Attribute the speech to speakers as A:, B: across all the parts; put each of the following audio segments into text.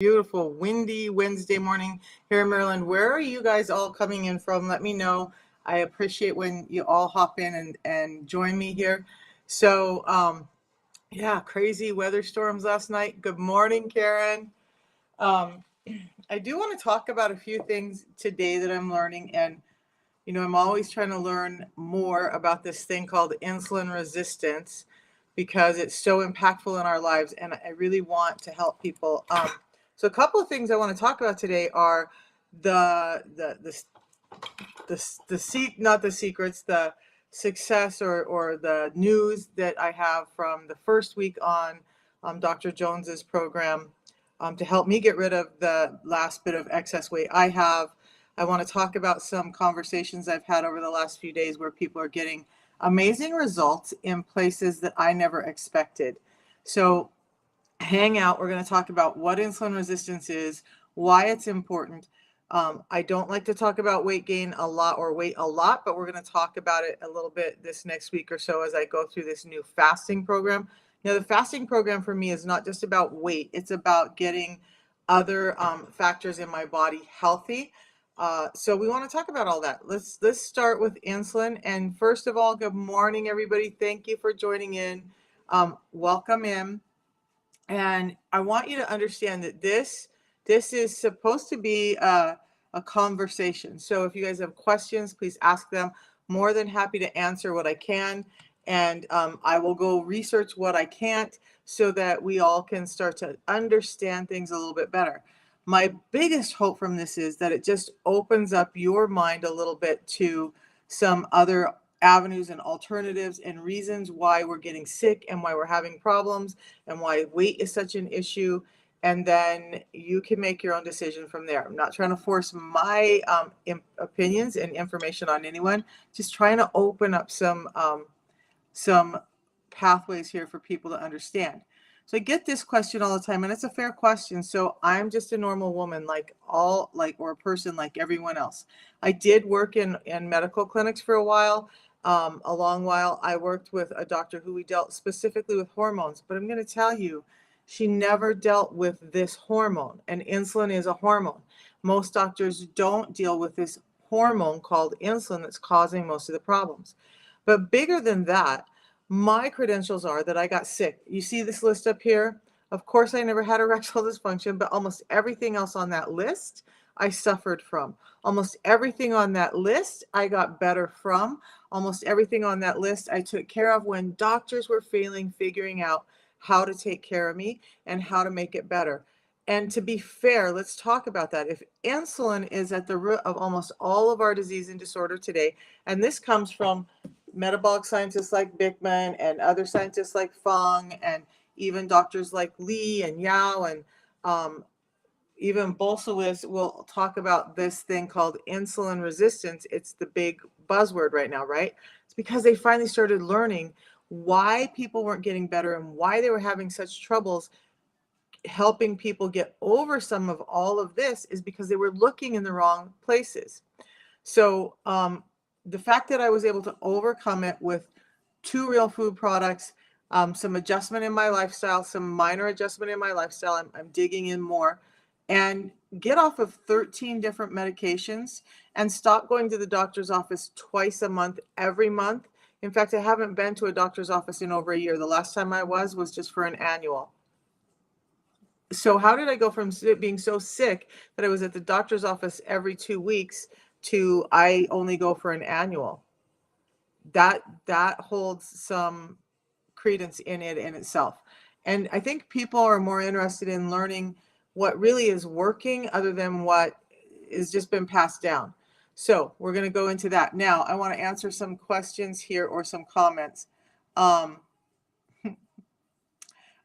A: Beautiful, windy Wednesday morning here in Maryland. Where are you guys all coming in from? Let me know. I appreciate when you all hop in and join me here. Yeah, crazy weather storms last night. Good morning, Karen. Um, I do want to talk about a few things today that I'm learning. And, I'm always trying to learn more about this thing called insulin resistance because it's so impactful in our lives. And I really want to help people. So a couple of things I want to talk about today are not the secrets, the success or the news that I have from the first week on Dr. Jones's program to help me get rid of the last bit of excess weight I have. I want to talk about some conversations I've had over the last few days where people are getting amazing results in places that I never expected. So hang out. We're going to talk about what insulin resistance is, why it's important. I don't like to talk about weight gain a lot or weight a lot, but we're going to talk about it a little bit this next week or so as I go through this new fasting program. The fasting program for me is not just about weight. It's about getting other factors in my body healthy. So we want to talk about all that. Let's start with insulin. And first of all, good morning, everybody. Thank you for joining in. Welcome in. And I want you to understand that this is supposed to be a conversation. So if you guys have questions, please ask them. More than happy to answer what I can. And I will go research what I can't so that we all can start to understand things a little bit better. My biggest hope from this is that it just opens up your mind a little bit to some other avenues and alternatives and reasons why we're getting sick and why we're having problems and why weight is such an issue. And then you can make your own decision from there. I'm not trying to force my opinions and information on anyone, just trying to open up some pathways here for people to understand. So I get this question all the time, and it's a fair question. So I'm just a normal woman, or a person like everyone else. I did work in medical clinics for a while. A long while. I worked with a doctor who we dealt specifically with hormones, but I'm going to tell you, she never dealt with this hormone, and insulin is a hormone. Most doctors don't deal with this hormone called insulin that's causing most of the problems. But bigger than that, my credentials are that I got sick. You see this list up here? Of course, I never had erectile dysfunction, but almost everything else on that list I suffered from. Almost everything on that list I got better from. Almost everything on that list I took care of when doctors were figuring out how to take care of me and how to make it better. And to be fair, let's talk about that. If insulin is at the root of almost all of our disease and disorder today, and this comes from metabolic scientists like Bickman and other scientists like Fung and even doctors like Lee and Yao and even Bolsewicz will talk about this thing called insulin resistance. It's the big buzzword right now, right? It's because they finally started learning why people weren't getting better and why they were having such troubles helping people get over some of all of this is because they were looking in the wrong places. So the fact that I was able to overcome it with 2 real food products, some adjustment in my lifestyle, some minor adjustment in my lifestyle, I'm digging in more, and get off of 13 different medications and stop going to the doctor's office twice a month, every month. In fact, I haven't been to a doctor's office in over a year. The last time I was just for an annual. So how did I go from being so sick that I was at the doctor's office every 2 weeks to I only go for an annual? That holds some credence in it in itself. And I think people are more interested in learning what really is working other than what has just been passed down. So we're going to go into that. Now, I want to answer some questions here or some comments. I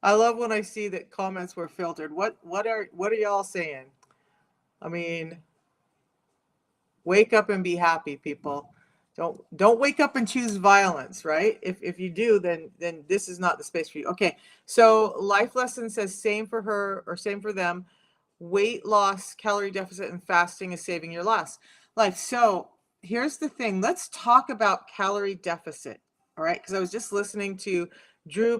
A: love when I see that comments were filtered. What are y'all saying? I mean, wake up and be happy, people. Don't wake up and choose violence, right? If you do, then this is not the space for you. Okay, so Life Lesson says same for her or same for them. Weight loss, calorie deficit, and fasting is saving your life. So here's the thing. Let's talk about calorie deficit, all right? Because I was just listening to Drew,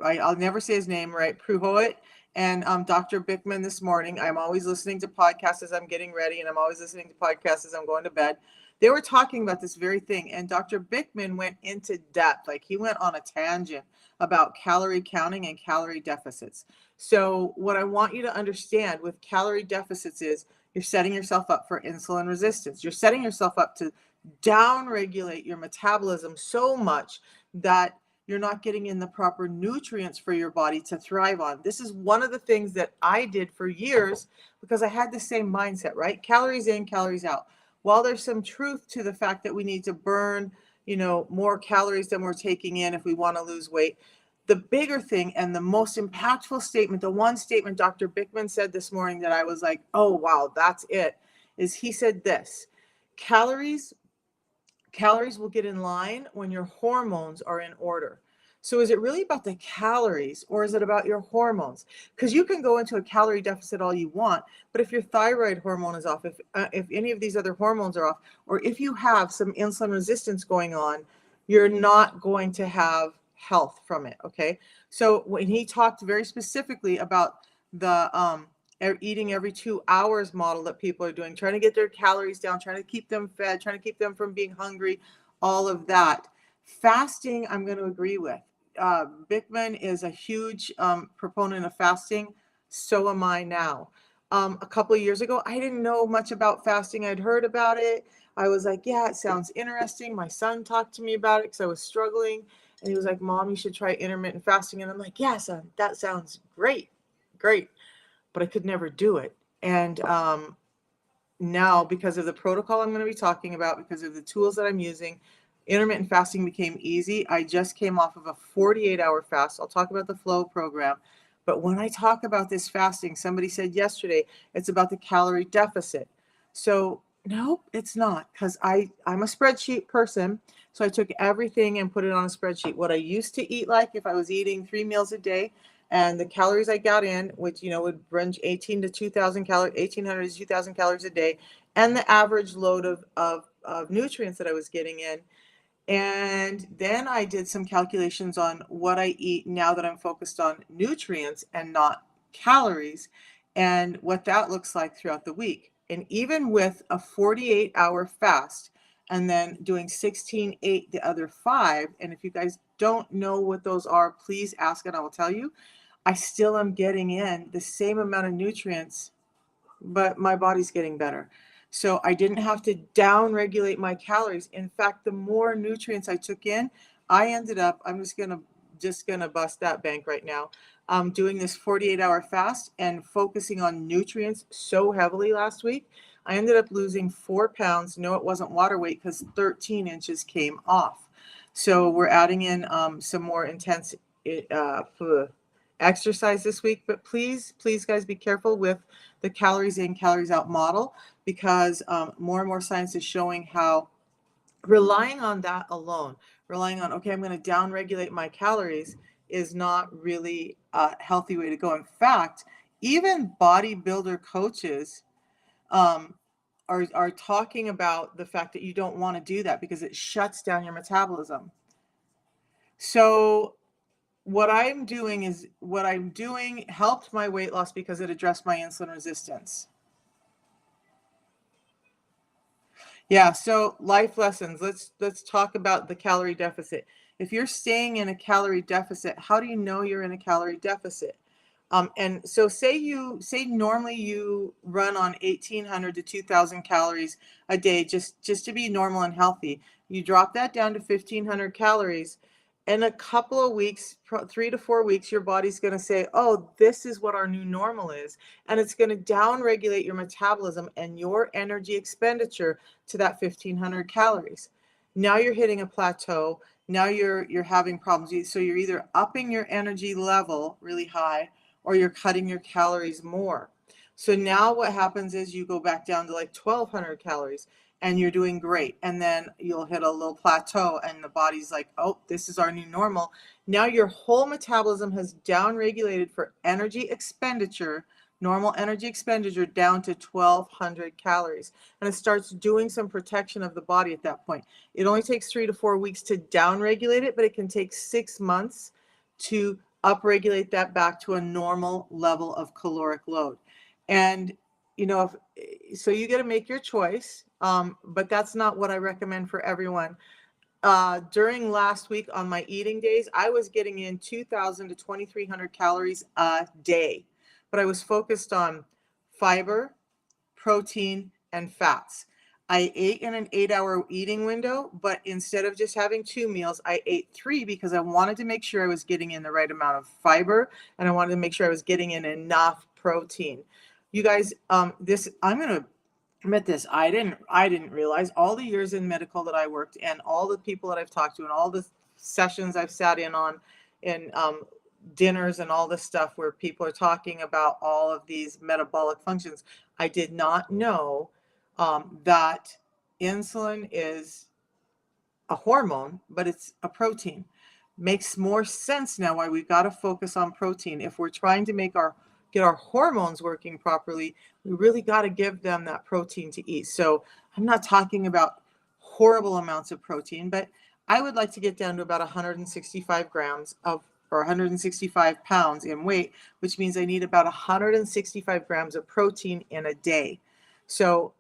A: I'll never say his name right, Pruhoit, And Dr. Bickman this morning, I'm always listening to podcasts as I'm getting ready, and I'm always listening to podcasts as I'm going to bed. They were talking about this very thing, and Dr. Bickman went into depth, like he went on a tangent about calorie counting and calorie deficits. So what I want you to understand with calorie deficits is you're setting yourself up for insulin resistance. You're setting yourself up to down-regulate your metabolism so much that you're not getting in the proper nutrients for your body to thrive on. This is one of the things that I did for years because I had the same mindset, right? Calories in, calories out. While there's some truth to the fact that we need to burn, more calories than we're taking in if we want to lose weight, the bigger thing and the most impactful statement, the one statement Dr. Bickman said this morning that I was like, oh, wow, that's it, is he said this: calories will get in line when your hormones are in order. So is it really about the calories or is it about your hormones? Because you can go into a calorie deficit all you want, but if your thyroid hormone is off, if any of these other hormones are off, or if you have some insulin resistance going on, you're not going to have health from it. Okay. So when he talked very specifically about the eating every 2 hours model that people are doing, trying to get their calories down, trying to keep them fed, trying to keep them from being hungry, all of that. Fasting, I'm going to agree with. Bickman is a huge proponent of fasting. So am I now. A couple of years ago, I didn't know much about fasting. I'd heard about it. I was like, yeah, it sounds interesting. My son talked to me about it because I was struggling. And he was like, Mom, you should try intermittent fasting. And I'm like, yeah, son, that sounds great. Great. But I could never do it. And now, because of the protocol I'm going to be talking about, because of the tools that I'm using, intermittent fasting became easy. I just came off of a 48-hour fast. I'll talk about the FlOA program. But when I talk about this fasting, somebody said yesterday, it's about the calorie deficit. So nope, it's not, because I'm a spreadsheet person. So I took everything and put it on a spreadsheet. What I used to eat, like if I was eating 3 meals a day, and the calories I got in, which would range 18 to 2,000 calories, 1,800 to 2,000 calories a day, and the average load of nutrients that I was getting in. And then I did some calculations on what I eat now that I'm focused on nutrients and not calories, and what that looks like throughout the week. And even with a 48-hour fast and then doing 16-8 the other 5, and if you guys don't know what those are, please ask and I will tell you. I still am getting in the same amount of nutrients, but my body's getting better. So I didn't have to down regulate my calories. In fact, the more nutrients I took in, I ended up, I'm just gonna bust that bank right now. Doing this 48-hour fast and focusing on nutrients so heavily last week, I ended up losing 4 pounds. No, it wasn't water weight because 13 inches came off. So we're adding in some more intense exercise this week, but please guys, be careful with the calories in, calories out model, because more and more science is showing how relying on that alone, relying on, okay, I'm going to down regulate my calories, is not really a healthy way to go. In fact, even bodybuilder coaches are talking about the fact that you don't want to do that because it shuts down your metabolism. So what I'm doing helped my weight loss because it addressed my insulin resistance. Yeah, so life lessons. Let's talk about the calorie deficit. If you're staying in a calorie deficit, how do you know you're in a calorie deficit? And so say normally you run on 1,800 to 2,000 calories a day just to be normal and healthy. You drop that down to 1,500 calories. In a couple of weeks, 3 to 4 weeks, your body's going to say, oh, this is what our new normal is. And it's going to down regulate your metabolism and your energy expenditure to that 1,500 calories. Now you're hitting a plateau. Now you're having problems. So you're either upping your energy level really high or you're cutting your calories more. So now what happens is you go back down to like 1,200 calories and you're doing great. And then you'll hit a little plateau and the body's like, oh, this is our new normal. Now your whole metabolism has down regulated for energy expenditure, normal energy expenditure, down to 1,200 calories. And it starts doing some protection of the body at that point. It only takes 3 to 4 weeks to down regulate it, but it can take 6 months to upregulate that back to a normal level of caloric load. And, you know, so you got to make your choice. But that's not what I recommend for everyone. During last week on my eating days, I was getting in 2,000 to 2,300 calories a day, but I was focused on fiber, protein, and fats. I ate in an 8-hour eating window, but instead of just having 2 meals, I ate 3 because I wanted to make sure I was getting in the right amount of fiber and I wanted to make sure I was getting in enough protein. You guys, I'm going to admit this. I didn't realize all the years in medical that I worked and all the people that I've talked to and all the sessions I've sat in on in dinners and all this stuff where people are talking about all of these metabolic functions. I did not know that insulin is a hormone, but it's a protein. Makes more sense now why we've got to focus on protein. If we're trying to get our hormones working properly, we really got to give them that protein to eat. So I'm not talking about horrible amounts of protein, but I would like to get down to about 165 grams of, or 165 pounds in weight, which means I need about 165 grams of protein in a day. So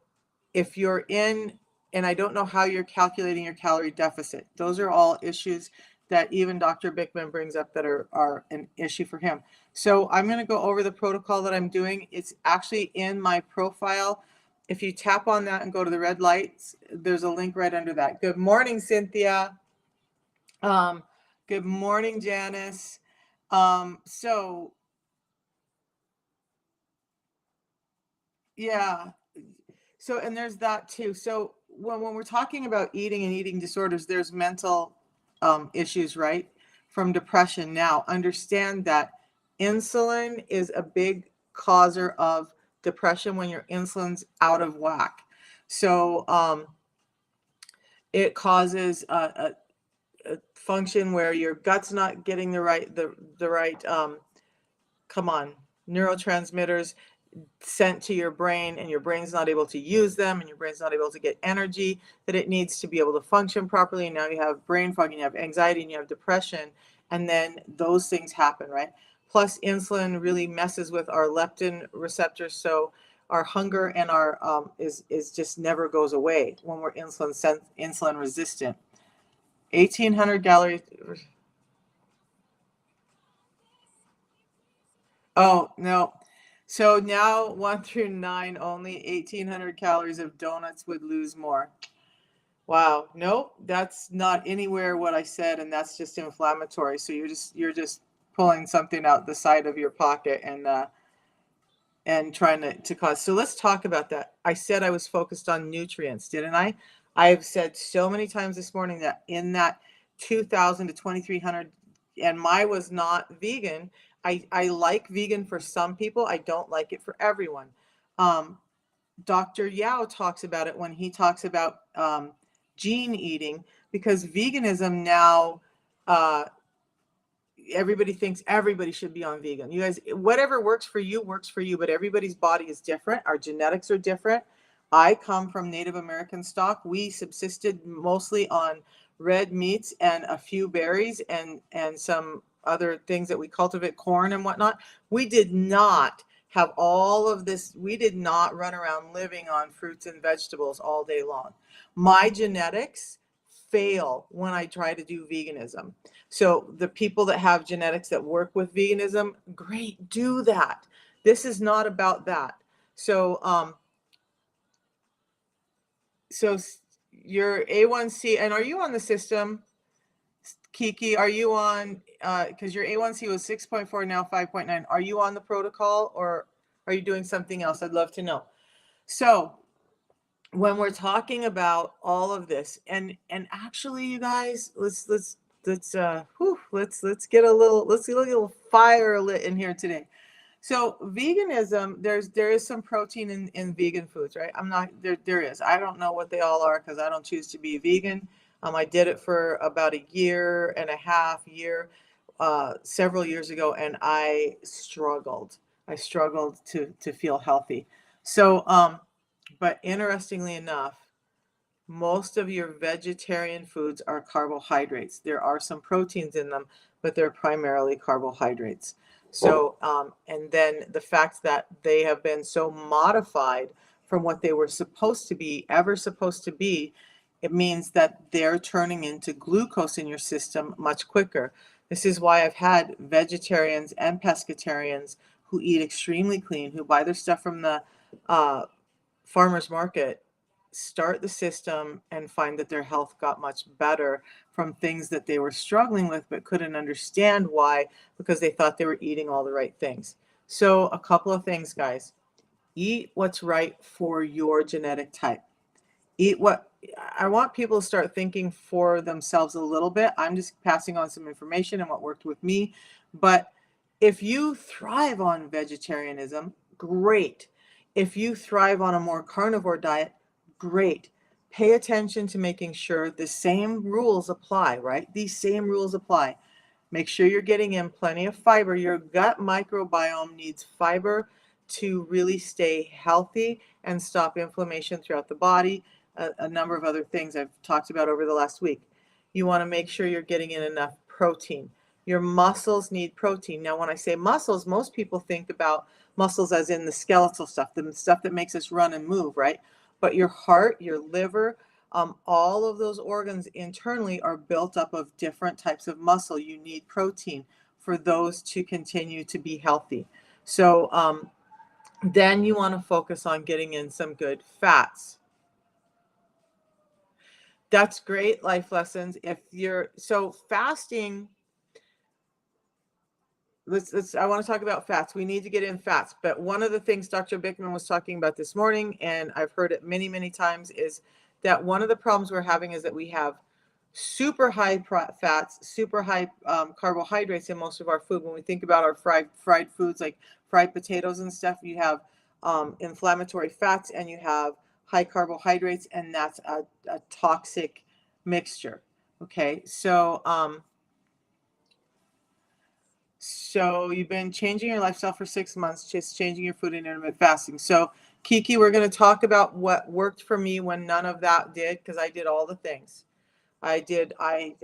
A: if you're in, and I don't know how you're calculating your calorie deficit. Those are all issues that even Dr. Bickman brings up that are an issue for him. So I'm going to go over the protocol that I'm doing. It's actually in my profile. If you tap on that and go to the red lights, there's a link right under that. Good morning, Cynthia. Good morning, Janice. So yeah. So, and there's that too. So when we're talking about eating and eating disorders, there's mental issues, right? From depression. Now, understand that insulin is a big causer of depression when your insulin's out of whack. So it causes a function where your gut's not getting the right come on, neurotransmitters sent to your brain, and your brain's not able to use them, and your brain's not able to get energy that it needs to be able to function properly. And now you have brain fog, and you have anxiety, and you have depression, and then those things happen, right? Plus, insulin really messes with our leptin receptors, so our hunger and our is just never goes away when we're insulin resistant. 1,800 calories. Oh, no. So now 1 through 9, only 1,800 calories of donuts would lose more. Wow. Nope, that's not anywhere what I said, and that's just inflammatory. So you're just pulling something out the side of your pocket and trying to cause. So let's talk about that. I said I was focused on nutrients, didn't I? I've said so many times this morning that in that 2,000 to 2,300, and my was not vegan. I like vegan for some people. I don't like it for everyone. Um, Dr. Yao talks about it when he talks about gene eating, because veganism now, uh, everybody thinks everybody should be on vegan. You guys, whatever works for you, but everybody's body is different. Our genetics are different. I come from Native American stock. We subsisted mostly on red meats and a few berries and some other things that we cultivate, corn and whatnot. We did not have all of this. We did not run around living on fruits and vegetables all day long. My genetics fail when I try to do veganism. So the people that have genetics that work with veganism, great, do that. This is not about that. So so your A1C, and are you on the system, Kiki? Are you on, because your A1C was 6.4, now 5.9. Are you on the protocol, or are you doing something else? I'd love to know. So when we're talking about all of this, and actually, you guys, let's get a little fire lit in here today. So veganism, there is some protein in vegan foods, right? I'm not there is. I don't know what they all are because I don't choose to be vegan. I did it for about a year and a half, several years ago, and I struggled. I struggled to feel healthy. So but interestingly enough, most of your vegetarian foods are carbohydrates. There are some proteins in them, but they're primarily carbohydrates. So, and then the fact that they have been so modified from what they were supposed to be, ever supposed to be, it means that they're turning into glucose in your system much quicker. This is why I've had vegetarians and pescatarians who eat extremely clean, who buy their stuff from the uh, farmer's market, start the system and find that their health got much better from things that they were struggling with but couldn't understand why, because they thought they were eating all the right things. So a couple of things, guys. Eat what's right for your genetic type. Eat what I want people to start thinking for themselves a little bit. I'm just passing on some information and what worked with me. But if you thrive on vegetarianism, great. If you thrive on a more carnivore diet, great. Pay attention to making sure the same rules apply, right? These same rules apply. Make sure you're getting in plenty of fiber. Your gut microbiome needs fiber to really stay healthy and stop inflammation throughout the body. A number of other things I've talked about over the last week. You want to make sure you're getting in enough protein. Your muscles need protein. Now, when I say muscles, most people think about muscles as in the skeletal stuff, the stuff that makes us run and move, right? But your heart, your liver, all of those organs internally are built up of different types of muscle. You need protein for those to continue to be healthy. So then you want to focus on getting in some good fats. That's great life lessons. If you're so fasting, I want to talk about fats. We need to get in fats. But one of the things Dr. Bickman was talking about this morning, and I've heard it many, many times, is that one of the problems we're having is that we have super high fats, super high carbohydrates in most of our food. When we think about our fried foods like fried potatoes and stuff, you have inflammatory fats and you have high carbohydrates, and that's a toxic mixture. Okay, so you've been changing your lifestyle for 6 months, just changing your food and intermittent fasting. So Kiki, we're going to talk about what worked for me when none of that did, because I did all the things. Again, I'm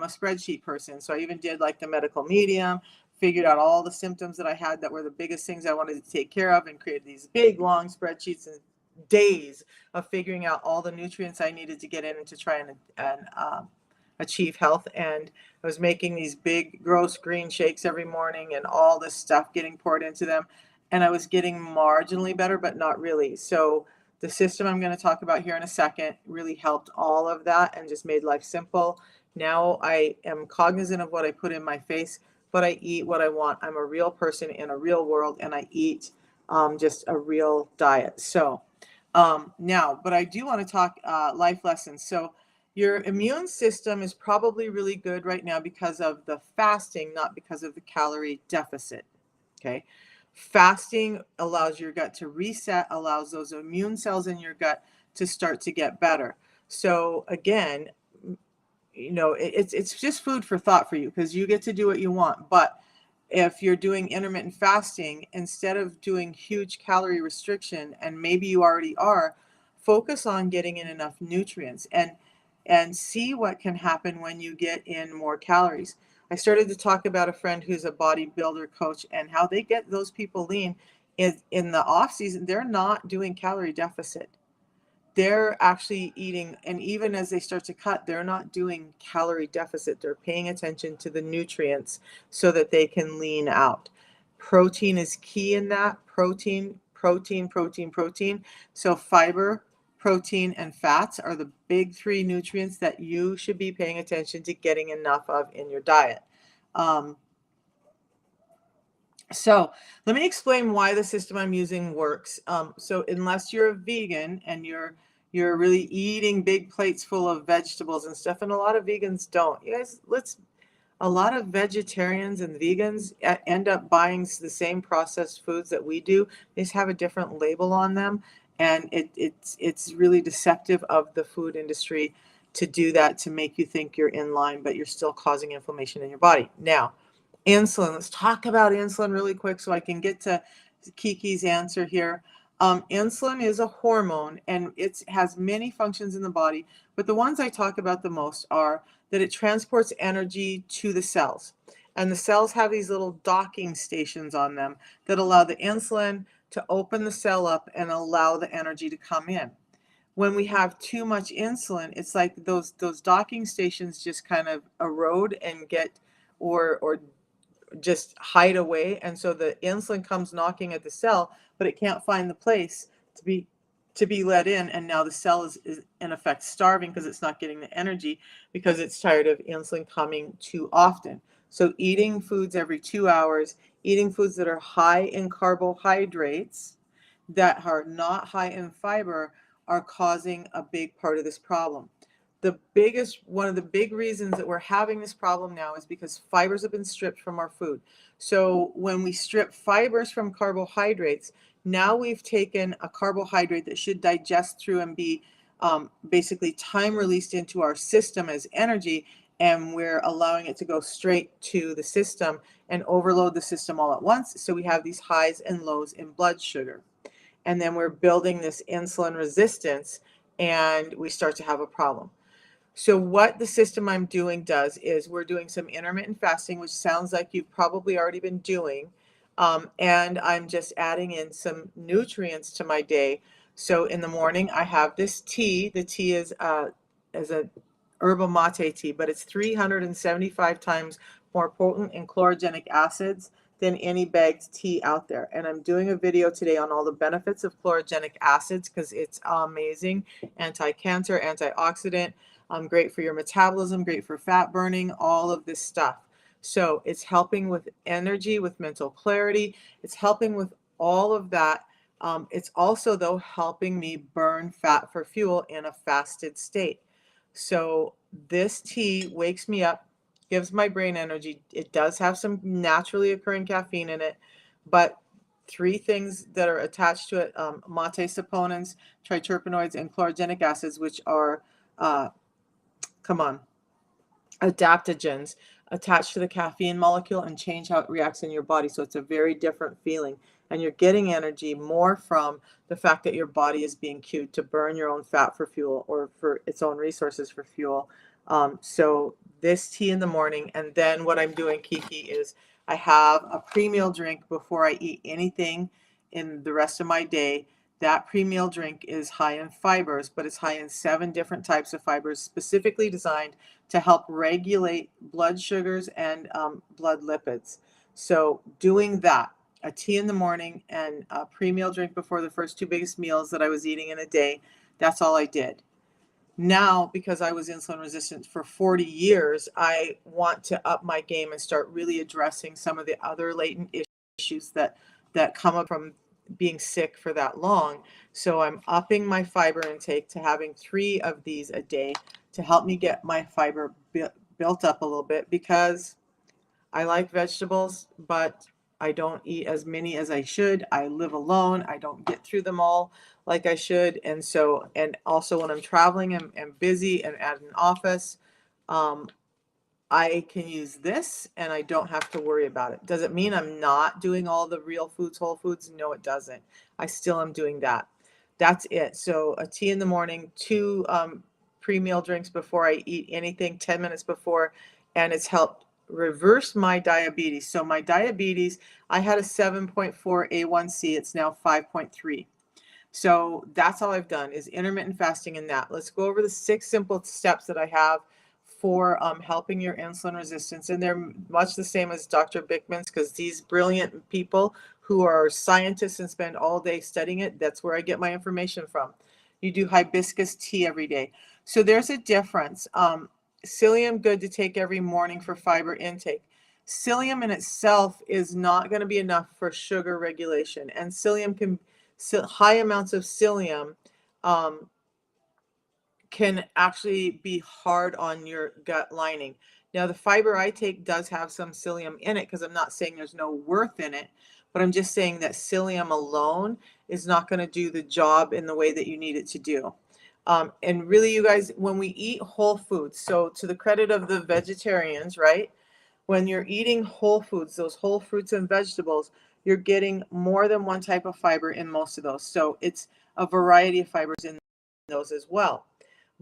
A: a spreadsheet person. So I even did like the medical medium, figured out all the symptoms that I had that were the biggest things I wanted to take care of, and created these big, long spreadsheets and days of figuring out all the nutrients I needed to get in and to try and achieve health. And I was making these big, gross green shakes every morning and all this stuff getting poured into them. And I was getting marginally better, but not really. So the system I'm going to talk about here in a second really helped all of that and just made life simple. Now I am cognizant of what I put in my face, but I eat what I want. I'm a real person in a real world, and I eat just a real diet. So now, but I do want to talk life lessons. So your immune system is probably really good right now because of the fasting, not because of the calorie deficit. Okay. Fasting allows your gut to reset, allows those immune cells in your gut to start to get better. So again, it's just food for thought for you, because you get to do what you want. But if you're doing intermittent fasting, instead of doing huge calorie restriction, and maybe you already are, focus on getting in enough nutrients and see what can happen when you get in more calories. I started to talk about a friend who's a bodybuilder coach and how they get those people lean in the off season. They're not doing calorie deficit. They're actually eating, and even as they start to cut, they're not doing calorie deficit. They're paying attention to the nutrients so that they can lean out. Protein is key in that. Protein. So fiber, protein, and fats are the big three nutrients that you should be paying attention to getting enough of in your diet. So let me explain why the system I'm using works. So unless you're a vegan and you're really eating big plates full of vegetables and stuff, and a lot of vegans don't. You guys, a lot of vegetarians and vegans end up buying the same processed foods that we do. They just have a different label on them, and it's really deceptive of the food industry to do that, to make you think you're in line, but you're still causing inflammation in your body. Now, insulin. Let's talk about insulin really quick so I can get to Kiki's answer here. Insulin is a hormone and it has many functions in the body, but the ones I talk about the most are that it transports energy to the cells. And the cells have these little docking stations on them that allow the insulin to open the cell up and allow the energy to come in. When we have too much insulin, it's like those docking stations just kind of erode and get or just hide away, and so the insulin comes knocking at the cell, but it can't find the place to be let in, and now the cell is in effect starving because it's not getting the energy because it's tired of insulin coming too often. So eating foods every 2 hours, eating foods that are high in carbohydrates that are not high in fiber are causing a big part of this problem. One of the big reasons that we're having this problem now is because fibers have been stripped from our food. So when we strip fibers from carbohydrates, now we've taken a carbohydrate that should digest through and be basically time released into our system as energy, and we're allowing it to go straight to the system and overload the system all at once. So we have these highs and lows in blood sugar. And then we're building this insulin resistance and we start to have a problem. So what the system I'm doing does is we're doing some intermittent fasting, which sounds like you've probably already been doing. And I'm just adding in some nutrients to my day. So in the morning, I have this tea. The tea is a yerba mate tea, but it's 375 times more potent in chlorogenic acids than any bagged tea out there. And I'm doing a video today on all the benefits of chlorogenic acids because it's amazing. Anti-cancer, antioxidant, great for your metabolism, great for fat burning, all of this stuff. So it's helping with energy, with mental clarity. It's helping with all of that. It's also, though, helping me burn fat for fuel in a fasted state. So this tea wakes me up, gives my brain energy. It does have some naturally occurring caffeine in it, but three things that are attached to it, mate saponins, triterpenoids, and chlorogenic acids, which are, adaptogens attached to the caffeine molecule and change how it reacts in your body. So it's a very different feeling. And you're getting energy more from the fact that your body is being cued to burn your own fat for fuel or for its own resources for fuel. So this tea in the morning. And then what I'm doing, Kiki, is I have a pre-meal drink before I eat anything in the rest of my day. That pre-meal drink is high in fibers, but it's high in 7 different types of fibers specifically designed to help regulate blood sugars and blood lipids. So doing that, a tea in the morning and a pre-meal drink before the first 2 biggest meals that I was eating in a day, that's all I did. Now, because I was insulin resistant for 40 years, I want to up my game and start really addressing some of the other latent issues that come up from being sick for that long. So I'm upping my fiber intake to having 3 of these a day to help me get my fiber built up a little bit, because I like vegetables, but I don't eat as many as I should. I live alone. I don't get through them all like I should. And so, and also when I'm traveling and busy and at an office, I can use this and I don't have to worry about it. Does it mean I'm not doing all the real foods, whole foods? No, it doesn't. I still am doing that. That's it. So a tea in the morning, 2 pre-meal drinks before I eat anything, 10 minutes before, and it's helped reverse my diabetes. So my diabetes, I had a 7.4 A1C. It's now 5.3. So that's all I've done is intermittent fasting in that. Let's go over the 6 simple steps that I have for helping your insulin resistance. And they're much the same as Dr. Bickman's, because these brilliant people who are scientists and spend all day studying it, that's where I get my information from. You do hibiscus tea every day. So there's a difference. Psyllium, good to take every morning for fiber intake. Psyllium in itself is not going to be enough for sugar regulation. And psyllium can, high amounts of psyllium can actually be hard on your gut lining. Now, the fiber I take does have some psyllium in it, because I'm not saying there's no worth in it, but I'm just saying that psyllium alone is not going to do the job in the way that you need it to do. And really, you guys, when we eat whole foods, so to the credit of the vegetarians, right? When you're eating whole foods, those whole fruits and vegetables, you're getting more than one type of fiber in most of those. So it's a variety of fibers in those as well.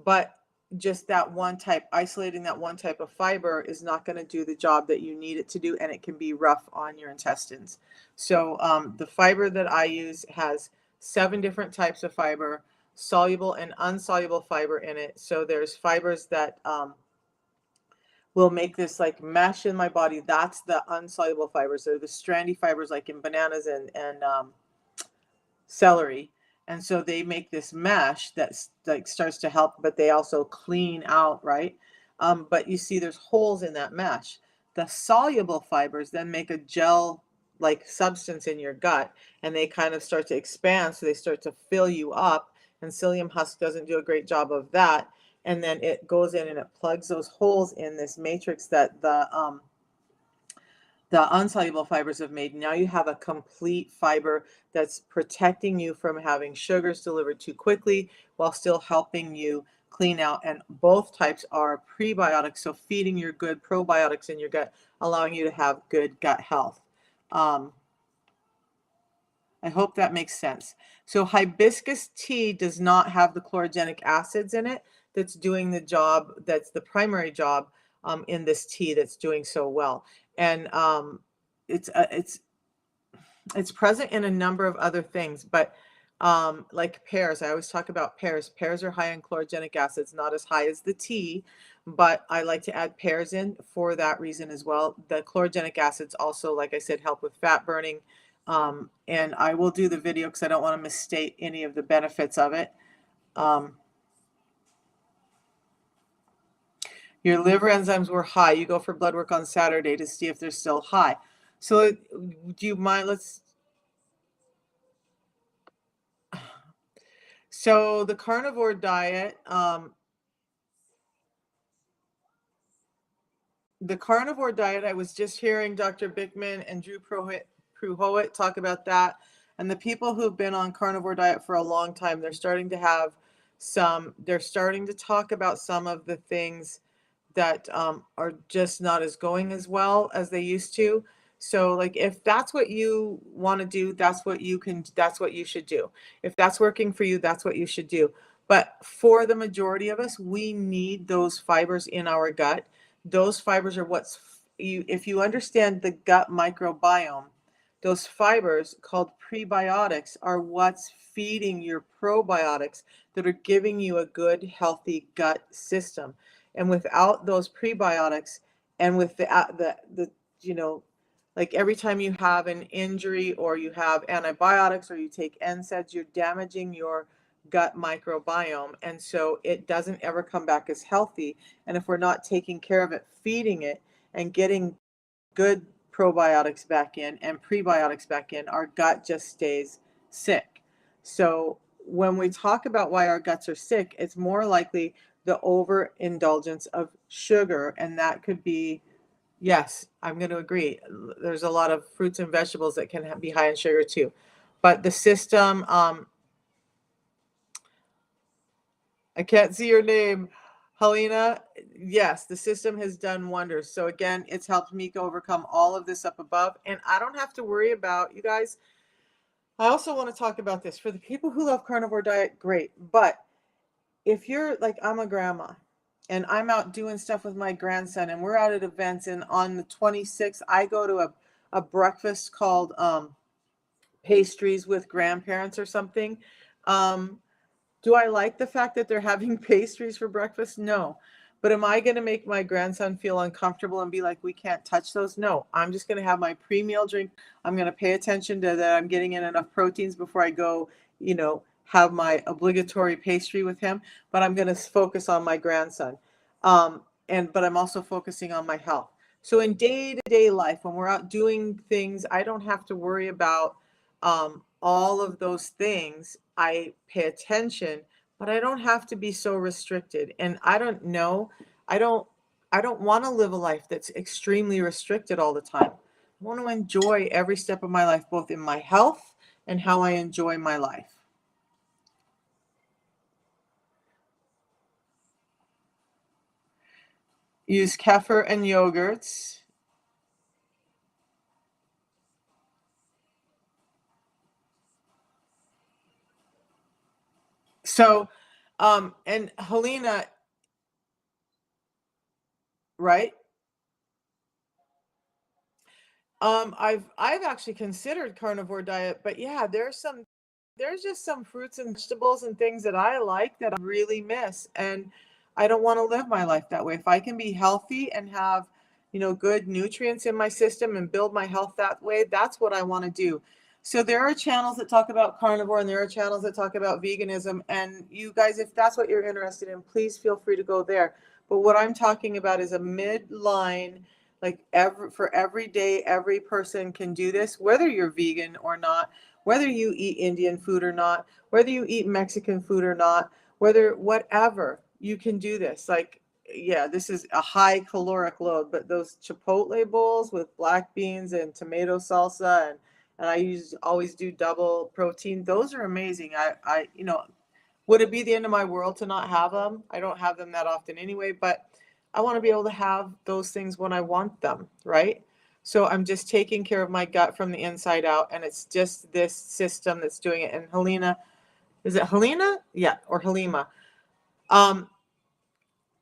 A: But just that one type, isolating that one type of fiber is not going to do the job that you need it to do, and it can be rough on your intestines. So the fiber that I use has 7 different types of fiber, soluble and insoluble fiber in it. So there's fibers that will make this like mesh in my body. That's the insoluble fibers. They're the strandy fibers like in bananas and celery. And so they make this mesh that's like starts to help, but they also clean out, right? But you see there's holes in that mesh. The soluble fibers then make a gel like substance in your gut, and they kind of start to expand. So they start to fill you up, and psyllium husk doesn't do a great job of that. And then it goes in and it plugs those holes in this matrix that the insoluble fibers have made. Now you have a complete fiber that's protecting you from having sugars delivered too quickly while still helping you clean out. And both types are prebiotics, so feeding your good probiotics in your gut, allowing you to have good gut health. I hope that makes sense. So hibiscus tea does not have the chlorogenic acids in it that's doing the job, that's the primary job in this tea that's doing so well. And it's present in a number of other things, but like pears, I always talk about pears. Pears are high in chlorogenic acids, not as high as the tea, but I like to add pears in for that reason as well. The chlorogenic acids also, like I said, help with fat burning. And I will do the video because I don't want to misstate any of the benefits of it. Your liver enzymes were high. You go for blood work on Saturday to see if they're still high. So do you mind? So the carnivore diet, I was just hearing Dr. Bickman and Drew Pruhoit talk about that. And the people who've been on carnivore diet for a long time, they're starting to talk about some of the things that are just not as going as well as they used to. So like if that's what you want to do, that's what you should do. If that's working for you, that's what you should do. But for the majority of us, we need those fibers in our gut. Those fibers are if you understand the gut microbiome, those fibers called prebiotics are what's feeding your probiotics that are giving you a good, healthy gut system. And without those prebiotics, and with the you know, like every time you have an injury or you have antibiotics or you take NSAIDs, you're damaging your gut microbiome. And so it doesn't ever come back as healthy. And if we're not taking care of it, feeding it and getting good probiotics back in and prebiotics back in, our gut just stays sick. So when we talk about why our guts are sick, it's more likely the overindulgence of sugar. And that could be, yes, I'm going to agree. There's a lot of fruits and vegetables that can be high in sugar too. But the system, I can't see your name, Helena. Yes, the system has done wonders. So again, it's helped me overcome all of this up above. And I don't have to worry about, you guys. I also want to talk about this. For the people who love carnivore diet, great. But if you're like, I'm a grandma and I'm out doing stuff with my grandson and we're out at events, and on the 26th, I go to a breakfast called pastries with grandparents or something. Do I like the fact that they're having pastries for breakfast? No. But am I going to make my grandson feel uncomfortable and be like, we can't touch those? No. I'm just going to have my pre-meal drink. I'm going to pay attention to that I'm getting in enough proteins before I go, have my obligatory pastry with him. But I'm going to focus on my grandson. But I'm also focusing on my health. So in day-to-day life, when we're out doing things, I don't have to worry about all of those things. I pay attention, but I don't have to be so restricted. And I don't want to live a life that's extremely restricted all the time. I want to enjoy every step of my life, both in my health and how I enjoy my life. Use kefir and yogurts. So, and Helena, right? I've actually considered carnivore diet, but yeah, there's just some fruits and vegetables and things that I like that I really miss, and I don't want to live my life that way. If I can be healthy and have, good nutrients in my system and build my health that way, that's what I want to do. So there are channels that talk about carnivore and there are channels that talk about veganism, and you guys, if that's what you're interested in, please feel free to go there. But what I'm talking about is a midline, like for every day, every person can do this, whether you're vegan or not, whether you eat Indian food or not, whether you eat Mexican food or not, whether whatever, you can do this. Like, yeah, this is a high caloric load, but those Chipotle bowls with black beans and tomato salsa, and always do double protein. Those are amazing. Would it be the end of my world to not have them? I don't have them that often anyway, but I want to be able to have those things when I want them, right? So I'm just taking care of my gut from the inside out, and it's just this system that's doing it. And Helena, is it Helena? Yeah, or Halima. Um,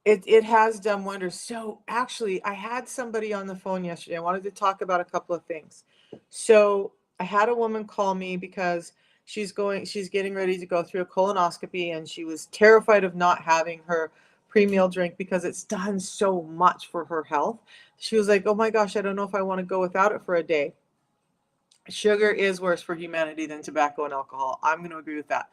A: it has done wonders. So actually, I had somebody on the phone yesterday. I wanted to talk about a couple of things. So I had a woman call me because she's getting ready to go through a colonoscopy, and she was terrified of not having her pre-meal drink because it's done so much for her health. She was like, "Oh my gosh, I don't know if I want to go without it for a day." Sugar is worse for humanity than tobacco and alcohol. I'm going to agree with that.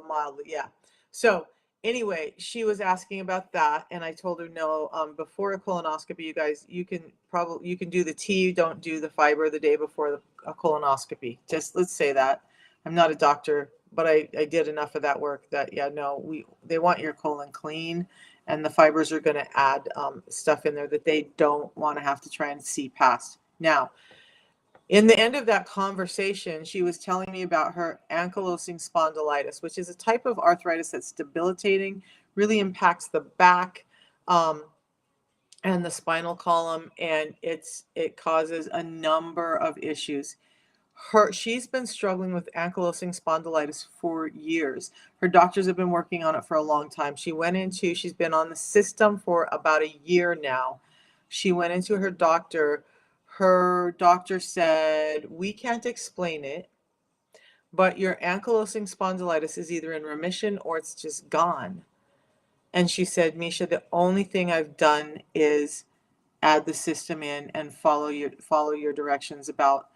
A: Mildly, yeah. So anyway, she was asking about that, and I told her no. Before a colonoscopy, you guys, you can do the tea. Don't do the fiber the day before a colonoscopy. Just let's say that. I'm not a doctor, but I did enough of that work that yeah, no, they want your colon clean, and the fibers are going to add stuff in there that they don't want to have to try and see past. Now, in the end of that conversation, she was telling me about her ankylosing spondylitis, which is a type of arthritis that's debilitating, really impacts the back um, and the spinal column, and it causes a number of issues. She's been struggling with ankylosing spondylitis for years. Her doctors have been working on it for a long time. She's been on the system for about a year now. She went into her doctor. Her doctor said, "We can't explain it, but your ankylosing spondylitis is either in remission or it's just gone." And she said, "Misha, the only thing I've done is add the system in and follow your directions about,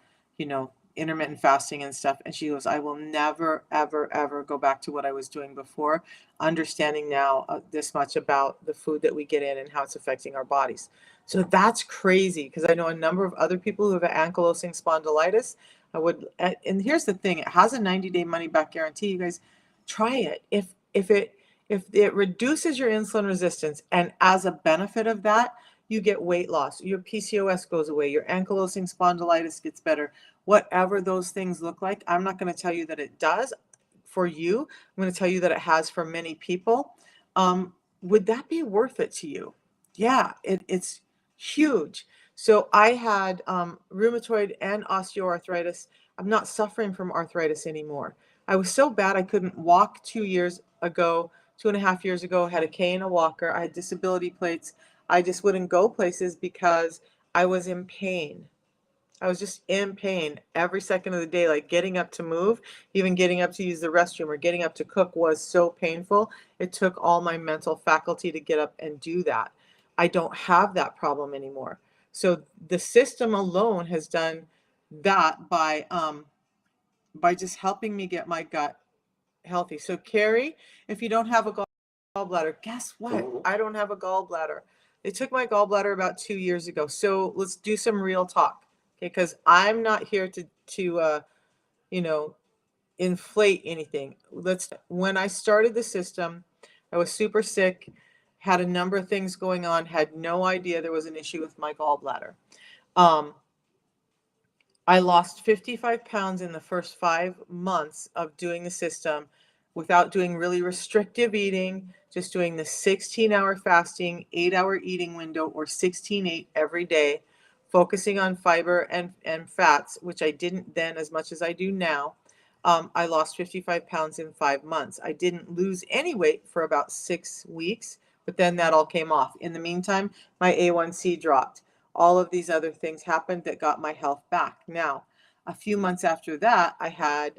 A: intermittent fasting and stuff." And she goes, "I will never, ever, ever go back to what I was doing before, understanding now this much about the food that we get in and how it's affecting our bodies." So that's crazy because I know a number of other people who have ankylosing spondylitis. And here's the thing: it has a 90-day money back guarantee. You guys, try it. If it reduces your insulin resistance, and as a benefit of that, you get weight loss, your PCOS goes away, your ankylosing spondylitis gets better, whatever those things look like. I'm not going to tell you that it does for you. I'm going to tell you that it has for many people. Would that be worth it to you? Yeah, it's huge. So I had rheumatoid and osteoarthritis. I'm not suffering from arthritis anymore. I was so bad I couldn't walk 2 years ago, 2.5 years ago, had a cane, a walker. I had disability plates. I just wouldn't go places because I was in pain. I was just in pain every second of the day, like getting up to move, even getting up to use the restroom or getting up to cook was so painful. It took all my mental faculty to get up and do that. I don't have that problem anymore. So the system alone has done that by just helping me get my gut healthy. So Carrie, if you don't have a gallbladder, guess what? I don't have a gallbladder. They took my gallbladder about 2 years ago. So let's do some real talk, okay? Because I'm not here to you know inflate anything. When I started the system, I was super sick, had a number of things going on, had no idea there was an issue with my gallbladder. Um, I lost 55 pounds in the first 5 months of doing the system without doing really restrictive eating, just doing the 16-hour fasting, 8-hour eating window, or 16-8 every day, focusing on fiber and fats, which I didn't then as much as I do now. I lost 55 pounds in 5 months. I didn't lose any weight for about 6 weeks, but then that all came off. In the meantime, my A1C dropped. All of these other things happened that got my health back. Now, a few months after that, I had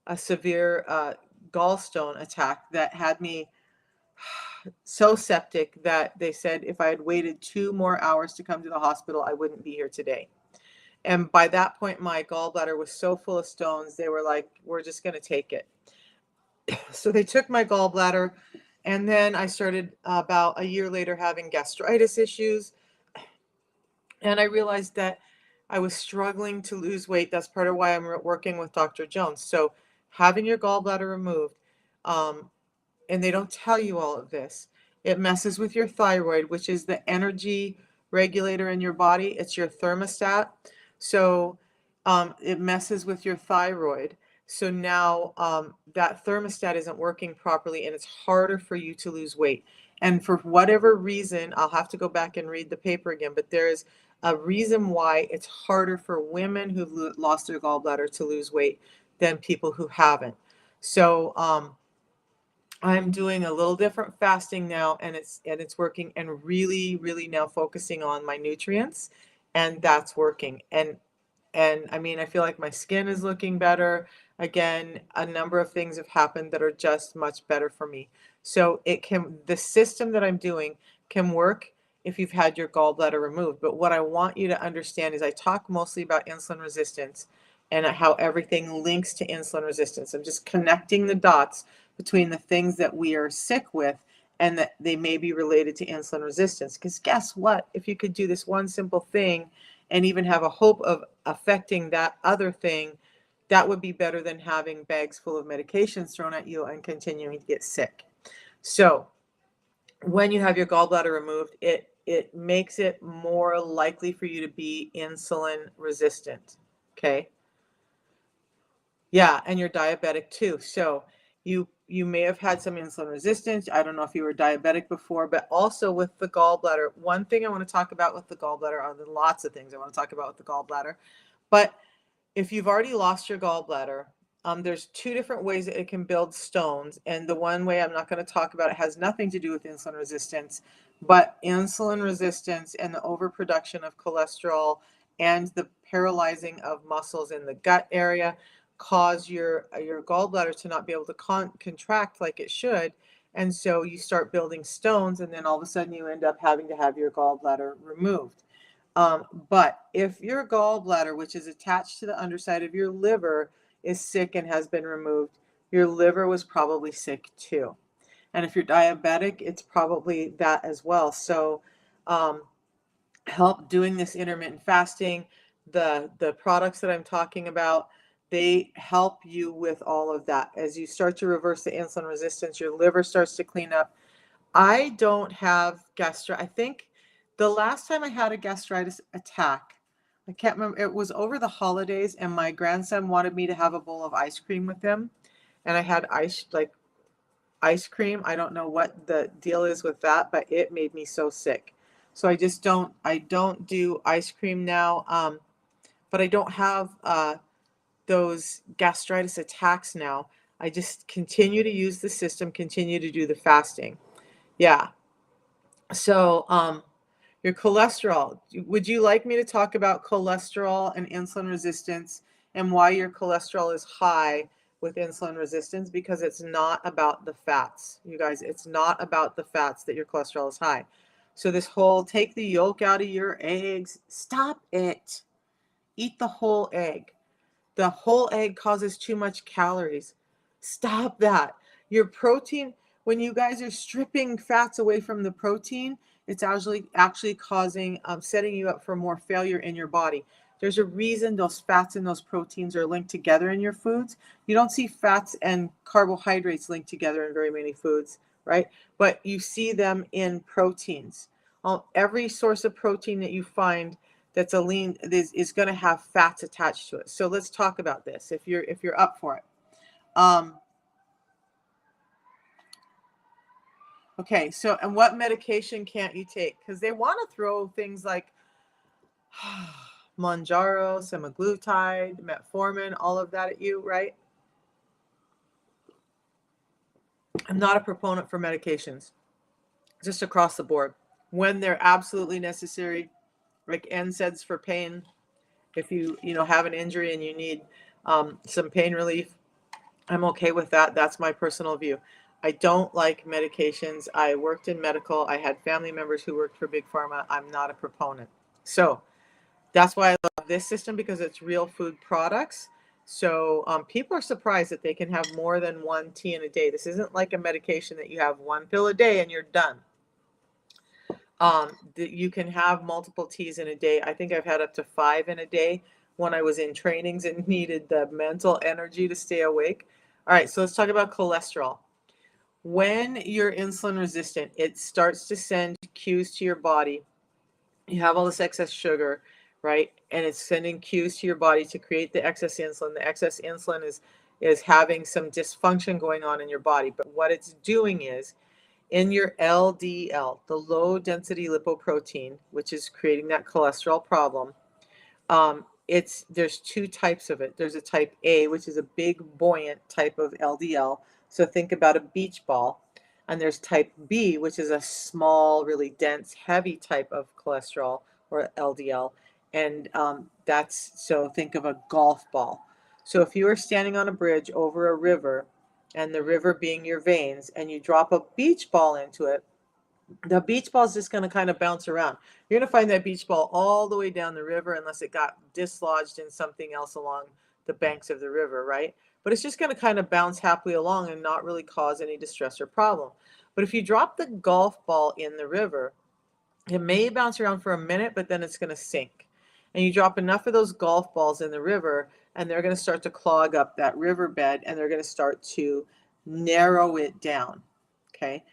A: a severe gallstone attack that had me so septic that they said if I had waited 2 more hours to come to the hospital, I wouldn't be here today. And by that point, my gallbladder was so full of stones, they were like, we're just going to take it. So they took my gallbladder. And then I started about a year later having gastritis issues. And I realized that I was struggling to lose weight. That's part of why I'm working with Dr. Jones. So having your gallbladder removed, and they don't tell you all of this, it messes with your thyroid, which is the energy regulator in your body. It's your thermostat. So it messes with your thyroid. So now that thermostat isn't working properly and it's harder for you to lose weight. And for whatever reason, I'll have to go back and read the paper again, but there is a reason why it's harder for women who've lost their gallbladder to lose weight than people who haven't. So I'm doing a little different fasting now, and it's working, and really now focusing on my nutrients, and that's working. And I mean, I feel like my skin is looking better. Again, a number of things have happened that are just much better for me. So the system that I'm doing can work if you've had your gallbladder removed. But what I want you to understand is I talk mostly about insulin resistance and how everything links to insulin resistance. I'm just connecting the dots between the things that we are sick with and that they may be related to insulin resistance. Because guess what? If you could do this one simple thing and even have a hope of affecting that other thing, that would be better than having bags full of medications thrown at you and continuing to get sick. So when you have your gallbladder removed, it makes it more likely for you to be insulin resistant. Okay. Yeah, and you're diabetic too. So you may have had some insulin resistance. I don't know if you were diabetic before, but also with the gallbladder. One thing I want to talk about with the gallbladder, there are lots of things I want to talk about with the gallbladder, but if you've already lost your gallbladder, there's two different ways that it can build stones. And the one way I'm not going to talk about, it has nothing to do with insulin resistance, but insulin resistance and the overproduction of cholesterol and the paralyzing of muscles in the gut area cause your gallbladder to not be able to contract like it should. And so you start building stones, and then all of a sudden you end up having to have your gallbladder removed. But if your gallbladder, which is attached to the underside of your liver, is sick and has been removed, your liver was probably sick too. And if you're diabetic, it's probably that as well. So help doing this intermittent fasting. The products that I'm talking about, they help you with all of that. As you start to reverse the insulin resistance, your liver starts to clean up. I don't have I think the last time I had a gastritis attack, I can't remember, it was over the holidays, and my grandson wanted me to have a bowl of ice cream with him. And I had ice cream. I don't know what the deal is with that, but it made me so sick. So I don't do ice cream now. But I don't have those gastritis attacks now. I just continue to use the system, continue to do the fasting. Yeah. So, your cholesterol. Would you like me to talk about cholesterol and insulin resistance and why your cholesterol is high with insulin resistance? Because it's not about the fats, you guys. It's not about the fats that your cholesterol is high. So this whole take the yolk out of your eggs, stop it. Eat the whole egg. The whole egg causes too much calories. Stop that. Your protein, when you guys are stripping fats away from the protein, it's actually causing, setting you up for more failure in your body. There's a reason those fats and those proteins are linked together in your foods. You don't see fats and carbohydrates linked together in very many foods, right? But you see them in proteins. Every source of protein that you find that's a lean is going to have fats attached to it. So let's talk about this if you're up for it. Okay, so and what medication can't you take? Because they want to throw things like Mounjaro, semaglutide, metformin, all of that at you, right? I'm not a proponent for medications, just across the board. When they're absolutely necessary, like NSAIDs for pain, if you have an injury and you need some pain relief, I'm okay with that. That's my personal view. I don't like medications. I worked in medical. I had family members who worked for Big Pharma. I'm not a proponent. So that's why I love this system, because it's real food products. So people are surprised that they can have more than one tea in a day. This isn't like a medication that you have one pill a day and you're done. That you can have multiple teas in a day. I think I've had up to 5 in a day when I was in trainings and needed the mental energy to stay awake. All right, so let's talk about cholesterol. When you're insulin resistant, it starts to send cues to your body. You have all this excess sugar, right? And it's sending cues to your body to create the excess insulin. The excess insulin is having some dysfunction going on in your body. But what it's doing is, in your LDL, the low density lipoprotein, which is creating that cholesterol problem, there's two types of it. There's a type A, which is a big buoyant type of LDL. So think about a beach ball. And there's type B, which is a small, really dense, heavy type of cholesterol or LDL. And so think of a golf ball. So if you are standing on a bridge over a river, and the river being your veins, and you drop a beach ball into it, the beach ball is just going to kind of bounce around. You're going to find that beach ball all the way down the river, unless it got dislodged in something else along the banks of the river, right? But it's just going to kind of bounce happily along and not really cause any distress or problem. But if you drop the golf ball in the river, it may bounce around for a minute, but then it's going to sink. And you drop enough of those golf balls in the river, and they're going to start to clog up that riverbed, and they're going to start to narrow it down. Okay.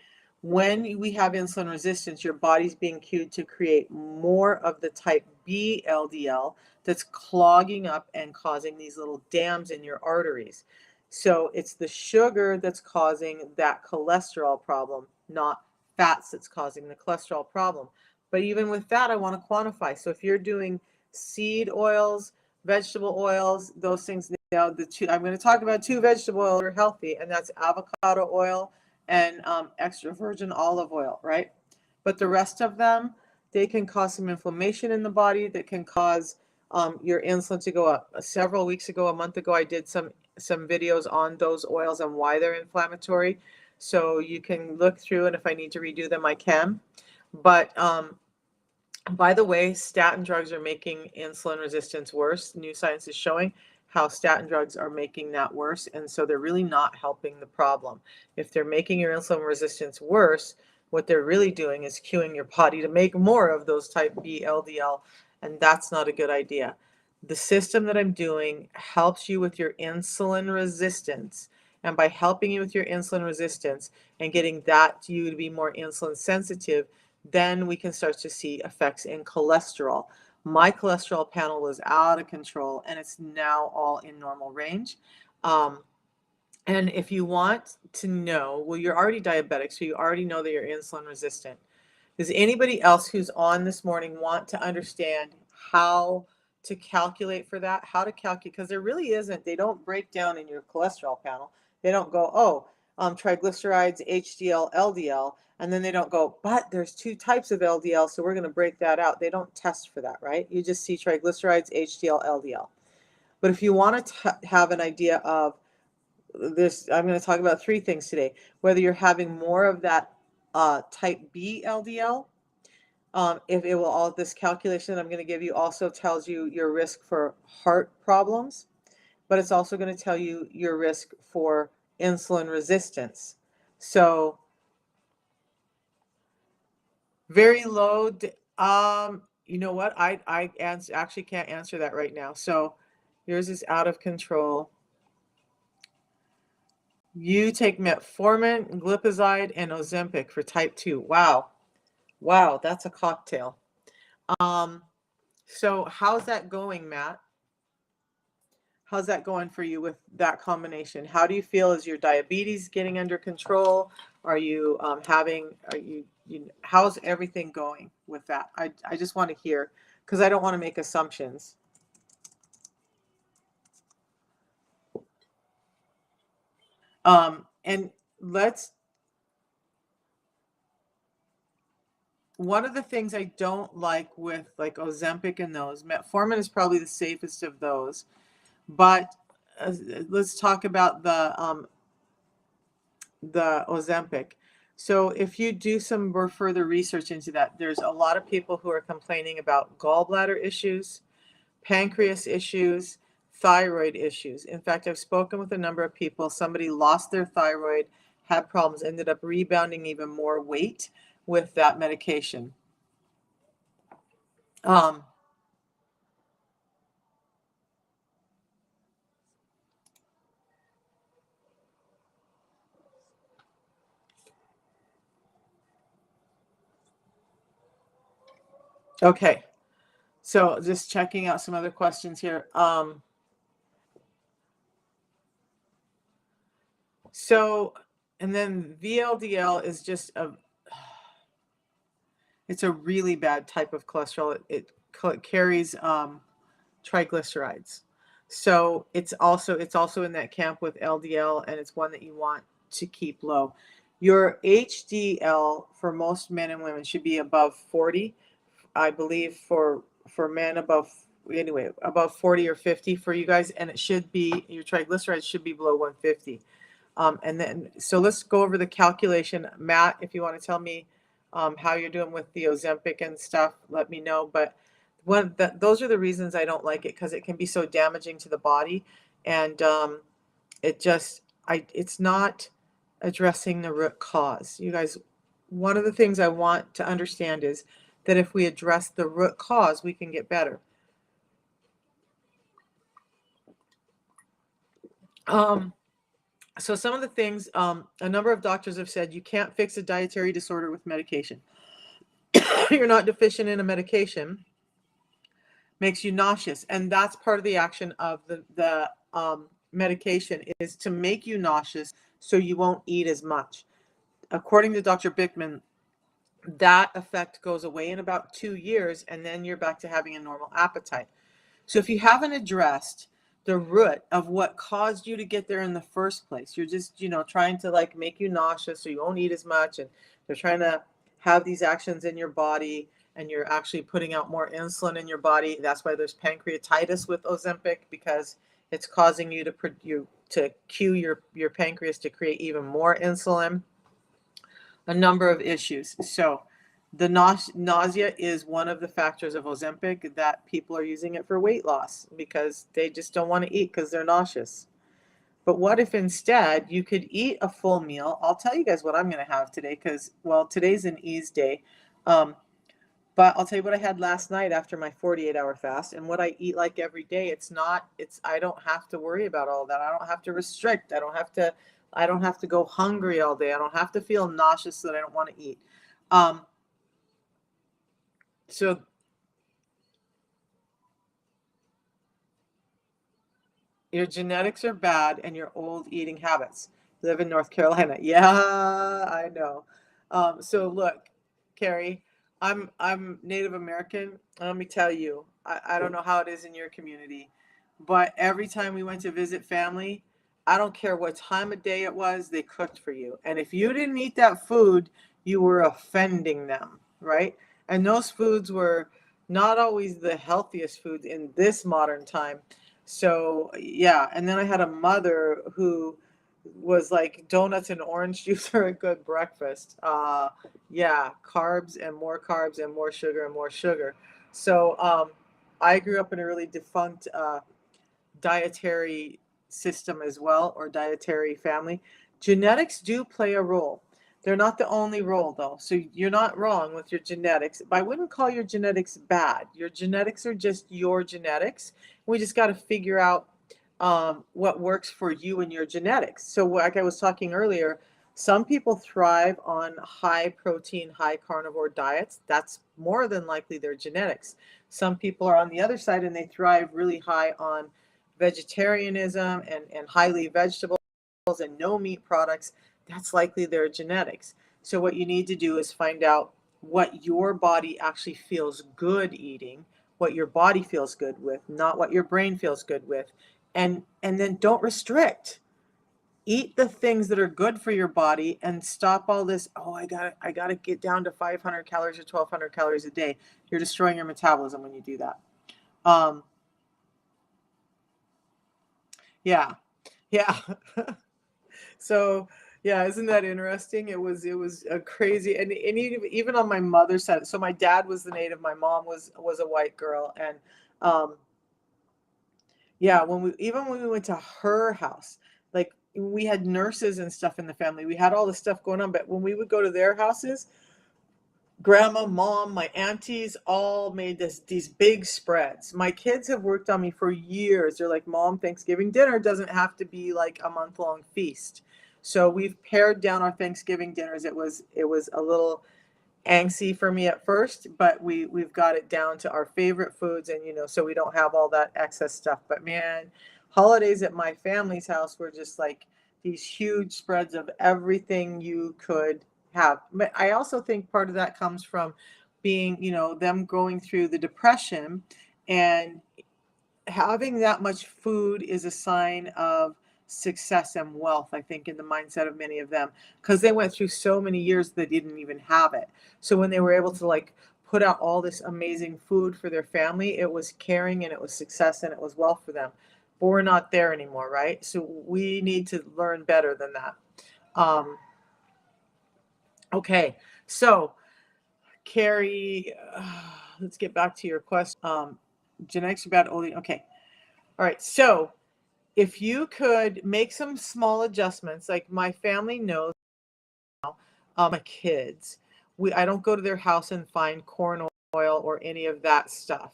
A: When we have insulin resistance, your body's being cued to create more of the type B LDL that's clogging up and causing these little dams in your arteries. So it's the sugar that's causing that cholesterol problem, not fats that's causing the cholesterol problem. But even with that, I want to quantify. So if you're doing seed oils, vegetable oils, those things, I'm going to talk about 2 vegetable oils that are healthy, and that's avocado oil and extra virgin olive oil, right? But the rest of them, they can cause some inflammation in the body that can cause your insulin to go up. Several weeks ago, a month ago, I did some videos on those oils and why they're inflammatory. So you can look through, and if I need to redo them, I can. But by the way, statin drugs are making insulin resistance worse. New science is showing how statin drugs are making that worse, and so they're really not helping the problem. If they're making your insulin resistance worse, what they're really doing is cueing your body to make more of those type B LDL, and that's not a good idea. The system that I'm doing helps you with your insulin resistance, and by helping you with your insulin resistance and getting that to you to be more insulin sensitive, then we can start to see effects in cholesterol. My cholesterol panel was out of control, and it's now all in normal range. And if you want to know, well, you're already diabetic, so you already know that you're insulin resistant. Does anybody else who's on this morning want to understand how to calculate for that? How to calculate, because there really isn't, they don't break down in your cholesterol panel. They don't go, oh, triglycerides, HDL, LDL, and then they don't go, but there's 2 types of LDL, so we're going to break that out. They don't test for that, right? You just see triglycerides, HDL, LDL. But if you want to have an idea of this, I'm going to talk about 3 things today. Whether you're having more of that type B LDL, if it will, all this calculation I'm going to give you also tells you your risk for heart problems, but it's also going to tell you your risk for insulin resistance. So very low. You know what? I actually can't answer that right now. So yours is out of control. You take metformin, glipizide, and Ozempic for type 2. Wow. Wow, that's a cocktail. So how's that going, Matt? How's that going for you with that combination? How do you feel? Is your diabetes getting under control? Are you how's everything going with that? I just want to hear, because I don't want to make assumptions. And one of the things I don't like with like Ozempic and those, metformin is probably the safest of those, but let's talk about the Ozempic. So if you do some more further research into that, there's a lot of people who are complaining about gallbladder issues, pancreas issues, thyroid issues. In fact, I've spoken with a number of people. Somebody lost their thyroid, had problems, ended up rebounding even more weight with that medication. Um, okay, so just checking out some other questions here. So, and then VLDL is just it's a really bad type of cholesterol. It carries triglycerides. So it's also in that camp with LDL, and it's one that you want to keep low. Your HDL for most men and women should be above 40. I believe for men above, anyway, above 40 or 50 for you guys, and it should be, your triglycerides should be below 150. And then, so let's go over the calculation. Matt, if you want to tell me how you're doing with the Ozempic and stuff, let me know. But those are the reasons I don't like it, because it can be so damaging to the body, and it's not addressing the root cause. You guys, one of the things I want to understand is that if we address the root cause, we can get better. So some of the things, a number of doctors have said you can't fix a dietary disorder with medication. You're not deficient in a medication, makes you nauseous, and that's part of the action of the medication, is to make you nauseous so you won't eat as much. According to Dr. Bickman, that effect goes away in about 2 years, and then you're back to having a normal appetite. So if you haven't addressed the root of what caused you to get there in the first place, you're just, trying to like make you nauseous so you won't eat as much, and they're trying to have these actions in your body, and you're actually putting out more insulin in your body. That's why there's pancreatitis with Ozempic, because it's causing you to cue your pancreas to create even more insulin. A number of issues. So the nausea is one of the factors of Ozempic, that people are using it for weight loss because they just don't want to eat because they're nauseous. But what if instead you could eat a full meal? I'll tell you guys what I'm going to have today, because, well, today's an ease day. But I'll tell you what I had last night after my 48-hour fast, and what I eat like every day. I don't have to worry about all that. I don't have to restrict. I don't have to go hungry all day. I don't have to feel nauseous that I don't want to eat. So your genetics are bad and your old eating habits. Live in North Carolina. Yeah, I know. So look, Carrie, I'm Native American. Let me tell you, I don't know how it is in your community, but every time we went to visit family, I don't care what time of day it was, they cooked for you. And if you didn't eat that food, you were offending them, right? And those foods were not always the healthiest foods in this modern time. So yeah, and then I had a mother who was like, donuts and orange juice are a good breakfast. Yeah, carbs and more sugar and more sugar. So I grew up in a really defunct dietary system as well, or dietary family. Genetics do play a role. They're not the only role, though. So you're not wrong with your genetics. But I wouldn't call your genetics bad. Your genetics are just your genetics. We just got to figure out what works for you and your genetics. So like I was talking earlier, some people thrive on high protein, high carnivore diets. That's more than likely their genetics. Some people are on the other side and they thrive really high on vegetarianism and highly vegetables and no meat products. That's likely their genetics. So what you need to do is find out what your body actually feels good eating, what your body feels good with, not what your brain feels good with. And then don't restrict. Eat the things that are good for your body and stop all this, oh, I got to get down to 500 calories or 1200 calories a day. You're destroying your metabolism when you do that. Um, yeah. Yeah. So yeah, isn't that interesting? It was a crazy, and even on my mother's side. So my dad was the native, my mom was a white girl, and um, yeah, when we went to her house, like we had nurses and stuff in the family. We had all this stuff going on, but when we would go to their houses, grandma, mom, my aunties all made these big spreads. My kids have worked on me for years. They're like, Mom, Thanksgiving dinner doesn't have to be like a month-long feast. So we've pared down our Thanksgiving dinners. It was a little angsty for me at first, but we've got it down to our favorite foods, and so we don't have all that excess stuff. But man, holidays at my family's house were just like these huge spreads of everything you could have. But I also think part of that comes from being, them going through the depression, and having that much food is a sign of success and wealth, I think, in the mindset of many of them, because they went through so many years they didn't even have it. So when they were able to like put out all this amazing food for their family, it was caring and it was success and it was wealth for them. But we're not there anymore, right? So we need to learn better than that. Um, okay, so Carrie, let's get back to your question. Genetics about old. Okay, all right. So if you could make some small adjustments, like my family knows, my kids, I don't go to their house and find corn oil or any of that stuff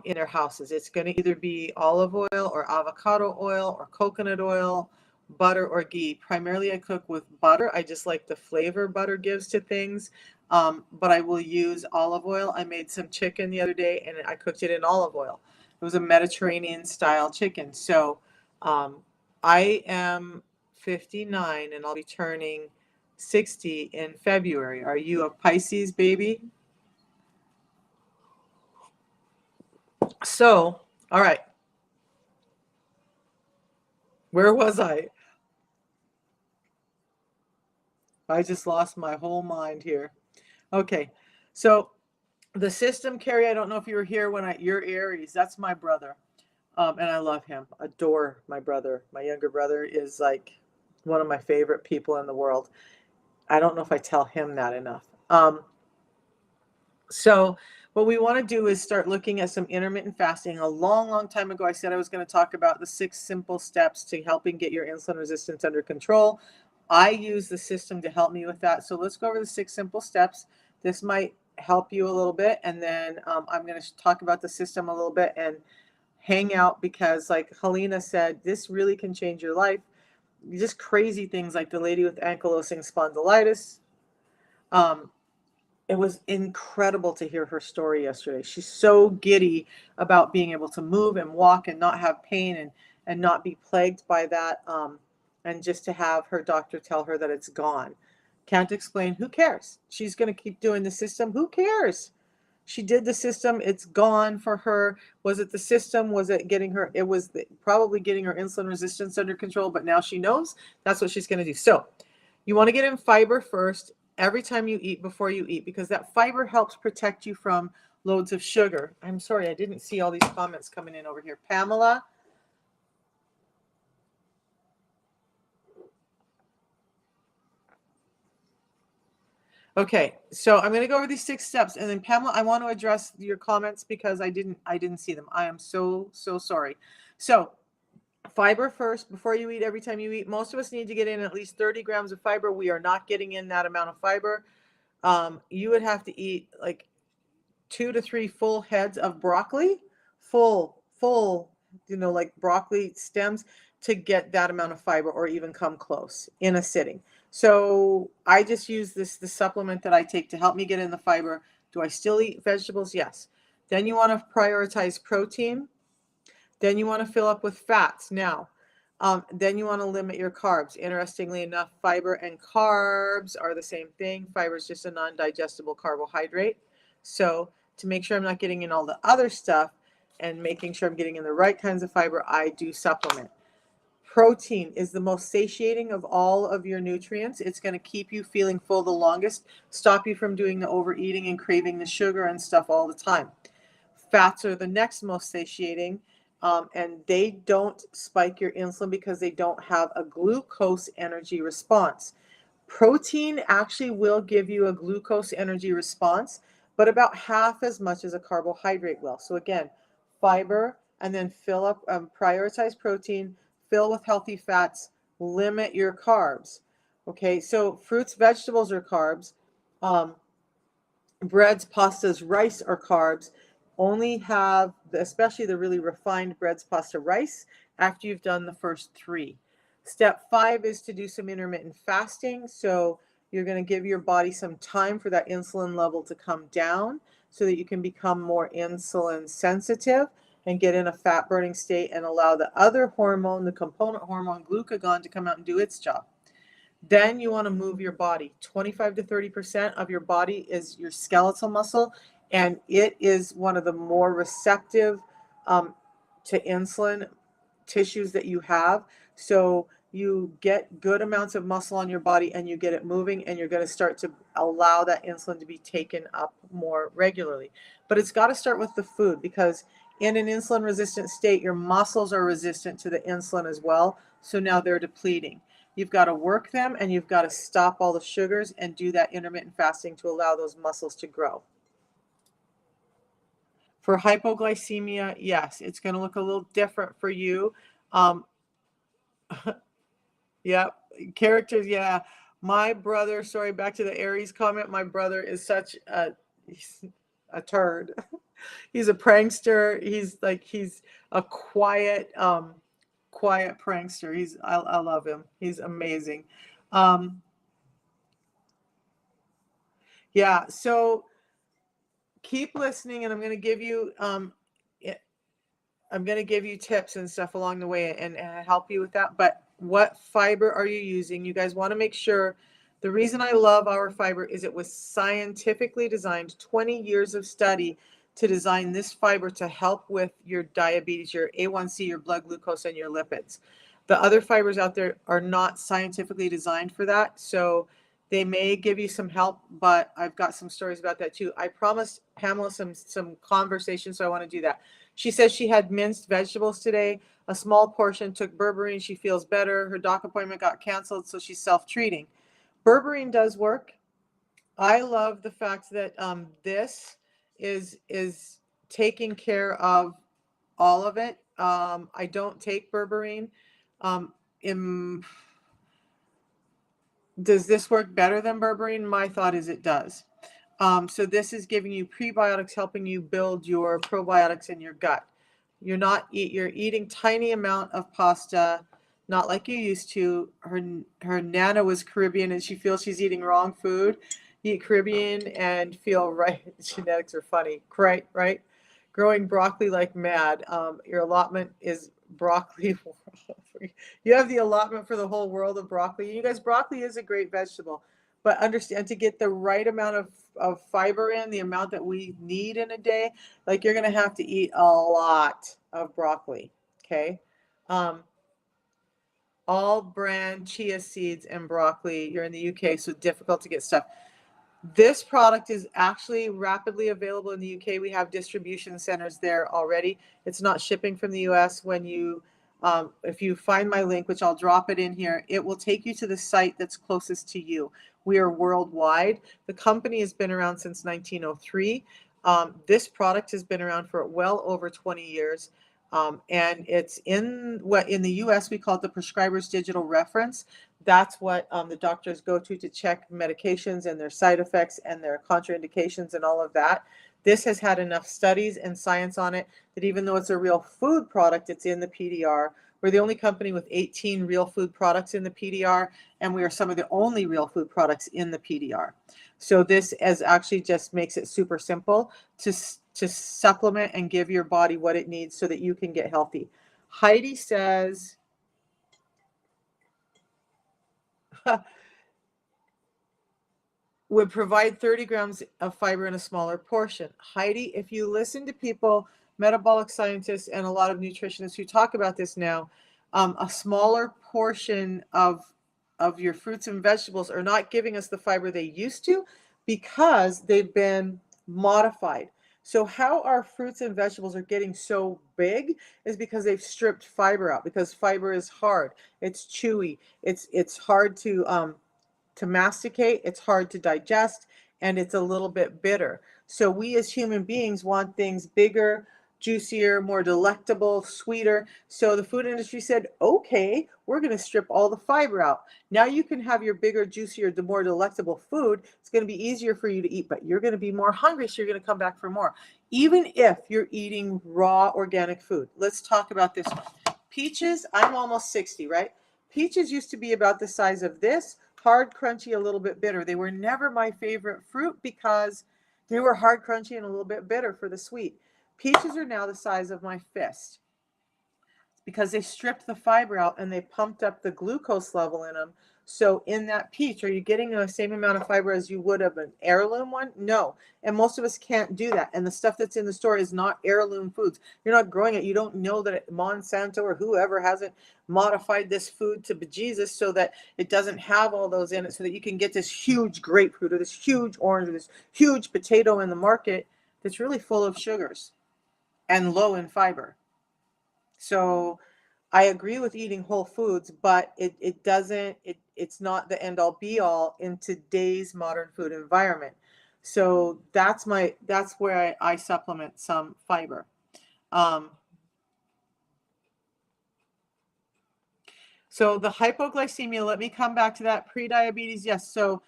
A: in their houses. It's going to either be olive oil or avocado oil or coconut oil, butter or ghee. Primarily I cook with butter. I just like the flavor butter gives to things. But I will use olive oil. I made some chicken the other day and I cooked it in olive oil. It was a Mediterranean style chicken. So um, I am 59 and I'll be turning 60 in February. Are you a Pisces baby? So, all right. Where was I? I just lost my whole mind here. Okay. So the system, Carrie, I don't know if you were here when you're Aries. That's my brother. And I love him. Adore my brother. My younger brother is like one of my favorite people in the world. I don't know if I tell him that enough. So what we want to do is start looking at some intermittent fasting. A long, long time ago, I said I was going to talk about the 6 simple steps to helping get your insulin resistance under control. I use the system to help me with that. So let's go over the 6 simple steps. This might help you a little bit. And then I'm going to talk about the system a little bit and hang out because, like Helena said, this really can change your life. Just crazy things like the lady with ankylosing spondylitis. Um, it was incredible to hear her story yesterday. She's so giddy about being able to move and walk and not have pain and not be plagued by that. And just to have her doctor tell her that it's gone. Can't explain. Who cares? She's going to keep doing the system. Who cares? She did the system. It's gone for her. Was it the system? Was it getting her? It was probably getting her insulin resistance under control, but now she knows that's what she's going to do. So you want to get in fiber first every time you eat, before you eat, because that fiber helps protect you from loads of sugar. I'm sorry, I didn't see all these comments coming in over here. Pamela. Okay, so I'm going to go over these 6 steps, and then Pamela, I want to address your comments because I didn't see them. I am so sorry. So fiber first before you eat, every time you eat. Most of us need to get in at least 30 grams of fiber. We are not getting in that amount of fiber. You would have to eat like 2 to 3 full heads of broccoli, full, like broccoli stems, to get that amount of fiber or even come close in a sitting. So I just use the supplement that I take to help me get in the fiber. Do I still eat vegetables? Yes. Then you want to prioritize protein. Then you want to fill up with fats. Now, then you want to limit your carbs. Interestingly enough, fiber and carbs are the same thing. Fiber is just a non-digestible carbohydrate. So to make sure I'm not getting in all the other stuff and making sure I'm getting in the right kinds of fiber, I do supplement. Protein is the most satiating of all of your nutrients. It's going to keep you feeling full the longest, stop you from doing the overeating and craving the sugar and stuff all the time. Fats are the next most satiating, and they don't spike your insulin because they don't have a glucose energy response. Protein actually will give you a glucose energy response, but about half as much as a carbohydrate will. So again, fiber, and then fill up, prioritize protein, fill with healthy fats, limit your carbs. Okay, so fruits, vegetables are carbs. Breads, pastas, rice are carbs. Only have, especially the really refined breads, pasta, rice, after you've done the first 3. Step 5 is to do some intermittent fasting. So you're going to give your body some time for that insulin level to come down so that you can become more insulin sensitive and get in a fat burning state and allow the other hormone, the component hormone glucagon, to come out and do its job. Then you want to move your body. 25 to 30% of your body is your skeletal muscle, and it is one of the more receptive to insulin tissues that you have. So you get good amounts of muscle on your body and you get it moving, and you're going to start to allow that insulin to be taken up more regularly. But it's got to start with the food, because in an insulin resistant state, your muscles are resistant to the insulin as well. So now they're depleting. You've got to work them, and you've got to stop all the sugars and do that intermittent fasting to allow those muscles to grow. For hypoglycemia, yes, it's going to look a little different for you. Yeah, characters, yeah. My brother, sorry, back to the Aries comment. My brother is such he's a turd. He's a prankster. He's a quiet prankster. I love him. He's amazing. Yeah, so keep listening, and I'm going to give you tips and stuff along the way, and help you with that. But what fiber are you using? You guys want to make sure. The reason I love our fiber is it was scientifically designed, 20 years of study to design this fiber to help with your diabetes, your A1C, your blood glucose, and your lipids. The other fibers out there are not scientifically designed for that. So they may give you some help, but I've got some stories about that too. I promised Pamela some conversation, so I want to do that. She says she had minced vegetables today, a small portion, took berberine. She feels better. Her doc appointment got canceled, so she's self-treating. Berberine does work. I love the fact that this is taking care of all of it. I don't take berberine. In Does this work better than berberine? My thought is it does. So this is giving you prebiotics, helping you build your probiotics in your gut. You're eating tiny amount of pasta, not like you used to. Her Nana was Caribbean, and she feels she's eating wrong food. You eat Caribbean and feel right. Genetics are funny, right? Growing broccoli like mad. Your allotment is broccoli. You have the allotment for the whole world of broccoli. You guys, broccoli is a great vegetable, but understand, to get the right amount of fiber in, the amount that we need in a day, like, you're going to have to eat a lot of broccoli. Okay. All brand chia seeds and broccoli. You're in the UK, so difficult to get stuff. This product is actually rapidly available in the UK. We have distribution centers there already. It's not shipping from the US. If you find my link, which I'll drop it in here, it will take you to the site that's closest to you. We are worldwide. The company has been around since 1903. This product has been around for well over 20 years. And it's in the US we call it the prescriber's digital reference. That's what the doctors go to check medications and their side effects and their contraindications and all of that. This has had enough studies and science on it that even though it's a real food product, it's in the PDR. We're the only company with 18 real food products in the PDR, and we are some of the only real food products in the PDR. So this actually just makes it super simple to supplement and give your body what it needs so that you can get healthy. Heidi says, would provide 30 grams of fiber in a smaller portion. Heidi, if you listen to people, metabolic scientists, and a lot of nutritionists who talk about this now, a smaller portion of your fruits and vegetables are not giving us the fiber they used to because they've been modified. So how our fruits and vegetables are getting so big is because they've stripped fiber out, because fiber is hard, it's chewy, it's hard to masticate, it's hard to digest, and it's a little bit bitter. So we as human beings want things bigger, juicier, more delectable, sweeter. So the food industry said, okay, we're going to strip all the fiber out. Now you can have your bigger, juicier, the more delectable food. It's going to be easier for you to eat, but you're going to be more hungry, so you're going to come back for more. Even if you're eating raw organic food. Let's talk about this one. Peaches, I'm almost 60, right? Peaches used to be about the size of this, hard, crunchy, a little bit bitter. They were never my favorite fruit because they were hard, crunchy, and a little bit bitter for the sweet. Peaches are now the size of my fist because they stripped the fiber out and they pumped up the glucose level in them. So in that peach, are you getting the same amount of fiber as you would of an heirloom one? No. And most of us can't do that. And the stuff that's in the store is not heirloom foods. You're not growing it. You don't know that Monsanto or whoever hasn't modified this food to bejesus so that it doesn't have all those in it, so that you can get this huge grapefruit or this huge orange or this huge potato in the market that's really full of sugars and low in fiber. So I agree with eating whole foods, but it's not the end all be all in today's modern food environment. So that's where I supplement some fiber. So the hypoglycemia, let me come back to that. Pre-diabetes, yes. So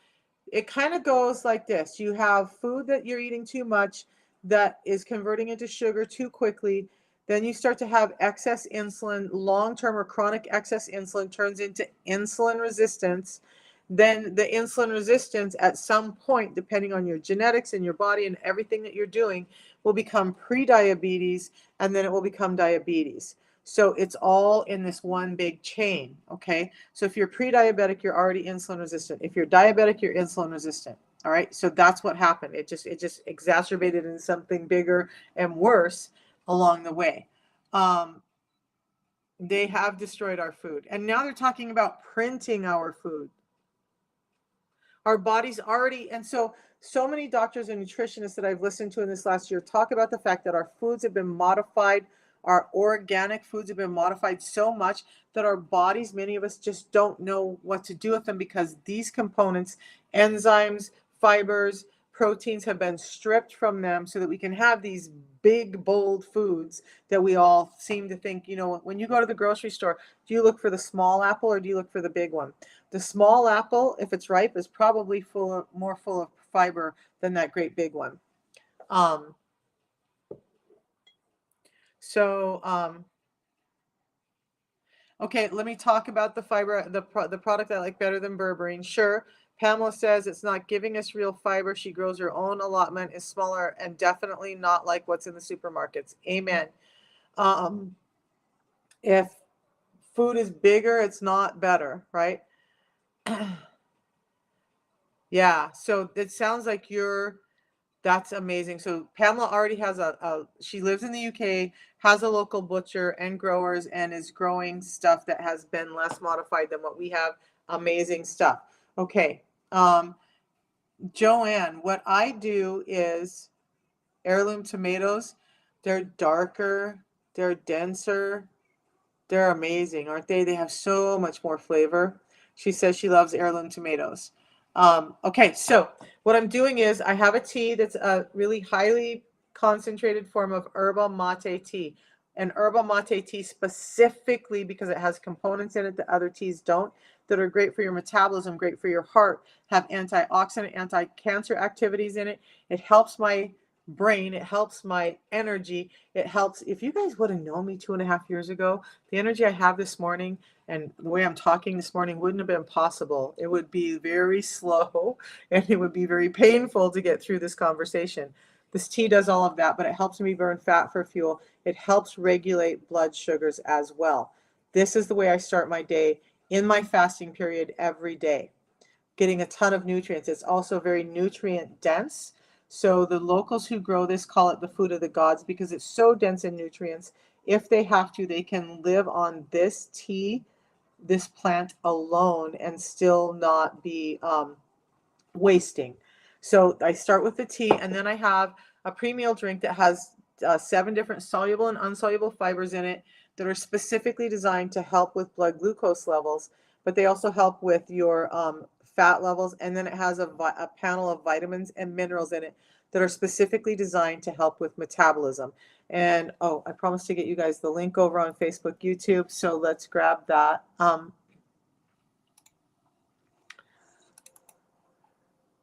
A: it kind of goes like this. You have food that you're eating too much that is converting into sugar too quickly. Then you start to have excess insulin. Long-term or chronic excess insulin turns into insulin resistance. Then the insulin resistance at some point, depending on your genetics and your body and everything that you're doing, will become pre-diabetes, and then it will become diabetes. So it's all in this one big chain, okay? So if you're pre-diabetic, you're already insulin resistant. If you're diabetic, you're insulin resistant. All right? So that's what happened. It just exacerbated into something bigger and worse along the way. They have destroyed our food. And now they're talking about printing our food. Our bodies already, and so many doctors and nutritionists that I've listened to in this last year talk about the fact that our foods have been modified. Our organic foods have been modified so much that our bodies, many of us, just don't know what to do with them because these components, enzymes, fibers, proteins, have been stripped from them so that we can have these big, bold foods that we all seem to think, when you go to the grocery store, do you look for the small apple or do you look for the big one? The small apple, if it's ripe, is probably more full of fiber than that great big one. Okay, let me talk about the fiber, the product I like better than berberine. Sure, Pamela says it's not giving us real fiber. She grows her own allotment, is smaller, and definitely not like what's in the supermarkets. Amen. If food is bigger, it's not better, right? Yeah, so it sounds like that's amazing. So Pamela already has she lives in the UK, has a local butcher and growers, and is growing stuff that has been less modified than what we have. Amazing stuff. Okay. Joanne, what I do is heirloom tomatoes. They're darker, they're denser, they're amazing, aren't they? They have so much more flavor. She says she loves heirloom tomatoes. Okay, so what I'm doing is I have a tea that's a really highly concentrated form of yerba mate tea. And yerba mate tea specifically because it has components in it that other teas don't, that are great for your metabolism, great for your heart, have antioxidant, anti-cancer activities in it. It helps my brain, it helps my energy, it helps. If you guys would have known me 2.5 years ago, the energy I have this morning and the way I'm talking this morning wouldn't have been possible. It would be very slow and it would be very painful to get through this conversation. This tea does all of that, but it helps me burn fat for fuel. It helps regulate blood sugars as well. This is the way I start my day in my fasting period every day. getting a ton of nutrients. It's also very nutrient dense. So the locals who grow this call it the food of the gods because it's so dense in nutrients. If they have to, they can live on this tea, this plant alone, and still not be wasting. So I start with the tea, and then I have a pre-meal drink that has 7 different soluble and insoluble fibers in it that are specifically designed to help with blood glucose levels, but they also help with your fat levels. And then it has a panel of vitamins and minerals in it that are specifically designed to help with metabolism. And oh, I promised to get you guys the link over on Facebook, YouTube, so let's grab that.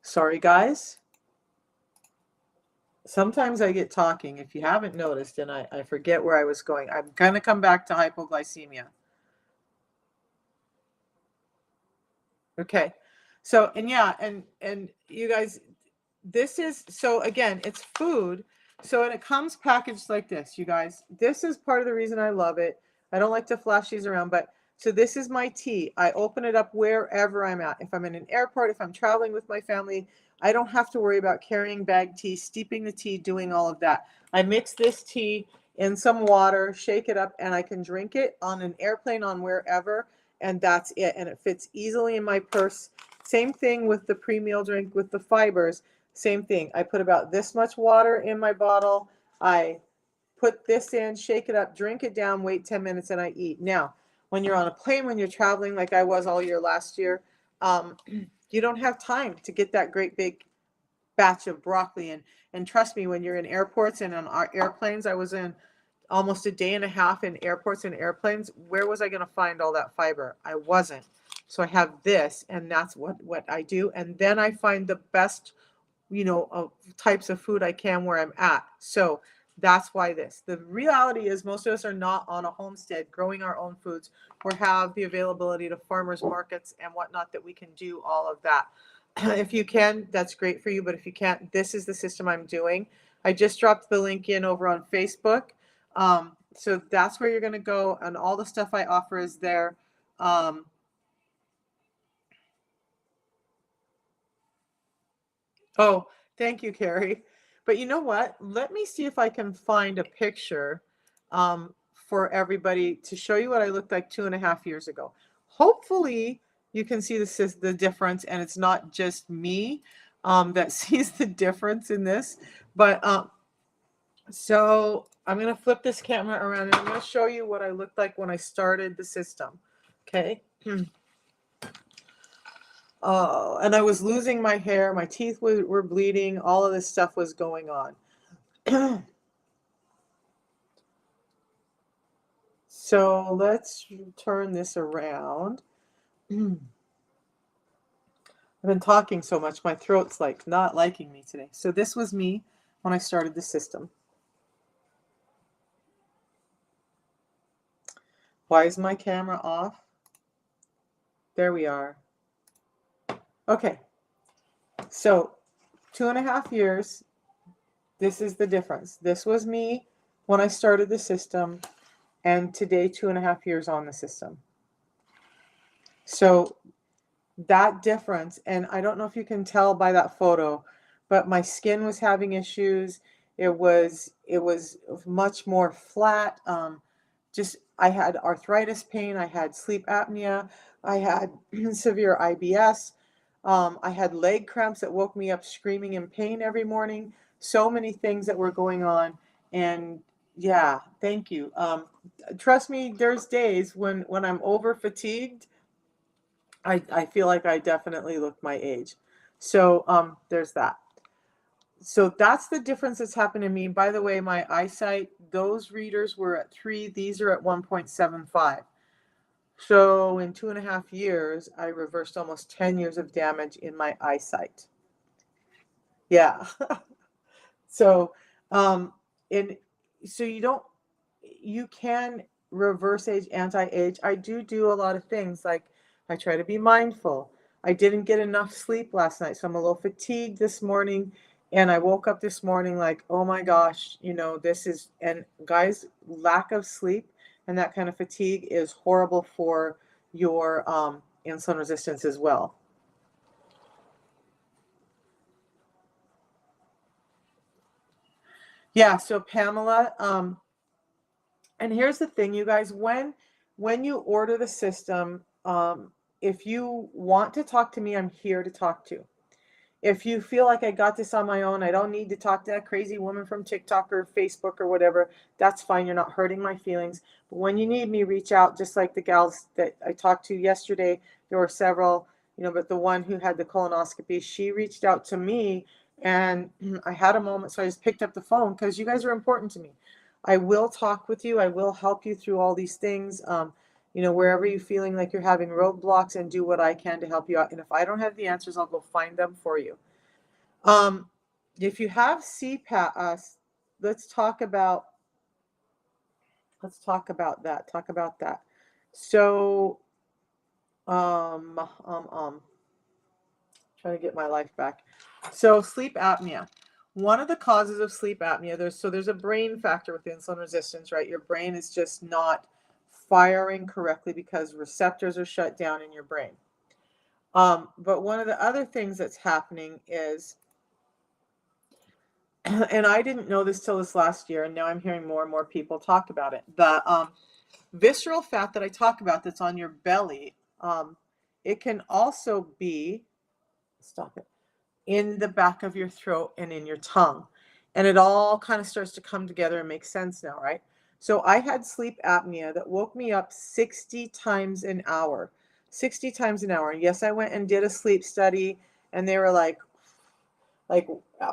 A: Sorry, guys. Sometimes I get talking, if you haven't noticed, and I forget where I was going. I'm going to come back to hypoglycemia. Okay. So, and yeah, and you guys, this is, so again, it's food. So, and it comes packaged like this, you guys. This is part of the reason I love it. I don't like to flash these around, but so this is my tea. I open it up wherever I'm at. If I'm in an airport, if I'm traveling with my family, I don't have to worry about carrying bagged tea, steeping the tea, doing all of that. I mix this tea in some water, shake it up, and I can drink it on an airplane, on wherever, and that's it. And it fits easily in my purse. Same thing with the pre-meal drink with the fibers. Same thing. I put about this much water in my bottle. I put this in, shake it up, drink it down, wait 10 minutes, and I eat. Now, when you're on a plane, when you're traveling, like I was all year last year, you don't have time to get that great big batch of broccoli. And trust me, when you're in airports and on our airplanes, I was in almost a day and a half in airports and airplanes. Where was I going to find all that fiber? I wasn't. So I have this, and that's what I do. And then I find the best, types of food I can where I'm at. So that's why this. The reality is most of us are not on a homestead growing our own foods or have the availability to farmers markets and whatnot that we can do all of that. If you can, that's great for you. But if you can't, this is the system I'm doing. I just dropped the link in over on Facebook. So that's where you're going to go, and all the stuff I offer is there. Oh, thank you, Carrie. But you know what? Let me see if I can find a picture for everybody to show you what I looked like 2.5 years ago. Hopefully, you can see the difference, and it's not just me that sees the difference in this. But so I'm going to flip this camera around, and I'm going to show you what I looked like when I started the system. Okay. Oh, and I was losing my hair. My teeth were bleeding. All of this stuff was going on. So let's turn this around. I've been talking so much, my throat's like not liking me today. So this was me when I started the system. Why is my camera off? There we are. Okay. So 2.5 years, this is the difference. This was me when I started the system, and today 2.5 years on the system. So that difference, and I don't know if you can tell by that photo, but my skin was having issues. It was much more flat. Just I had arthritis pain. I had sleep apnea. I had severe IBS. I had leg cramps that woke me up screaming in pain every morning. So many things that were going on, and yeah, thank you. Trust me, there's days when I'm over fatigued. I feel like I definitely look my age. So there's that. So that's the difference that's happened to me. By the way, my eyesight, those readers were at 3. These are at 1.75. So in 2.5 years, I reversed almost 10 years of damage in my eyesight. Yeah. So, and so you can reverse age, anti-age. I do a lot of things. Like I try to be mindful. I didn't get enough sleep last night, so I'm a little fatigued this morning. And I woke up this morning like, oh my gosh, this is, and guys, lack of sleep and that kind of fatigue is horrible for your insulin resistance as well. Yeah, so Pamela, and here's the thing, you guys, when you order the system, if you want to talk to me, I'm here to talk to. If you feel like I got this on my own, I don't need to talk to that crazy woman from TikTok or Facebook or whatever, that's fine. You're not hurting my feelings. But when you need me, reach out, just like the gals that I talked to yesterday. There were several, but the one who had the colonoscopy, she reached out to me, and I had a moment, so I just picked up the phone because you guys are important to me. I will talk with you. I will help you through all these things. Wherever you're feeling like you're having roadblocks, and do what I can to help you out. And if I don't have the answers, I'll go find them for you. Um, if you have CPAP, let's talk about that. Talk about that. So, um, um, um, trying to get my life back. So, sleep apnea. One of the causes of sleep apnea, there's a brain factor with insulin resistance, right? Your brain is just not firing correctly because receptors are shut down in your brain. But one of the other things that's happening is, and I didn't know this till this last year, and now I'm hearing more and more people talk about it. The visceral fat that I talk about that's on your belly, it can also be, stop it, in the back of your throat and in your tongue. And it all kind of starts to come together and make sense now, right? So I had sleep apnea that woke me up 60 times an hour. 60 times an hour. And yes, I went and did a sleep study, and they were like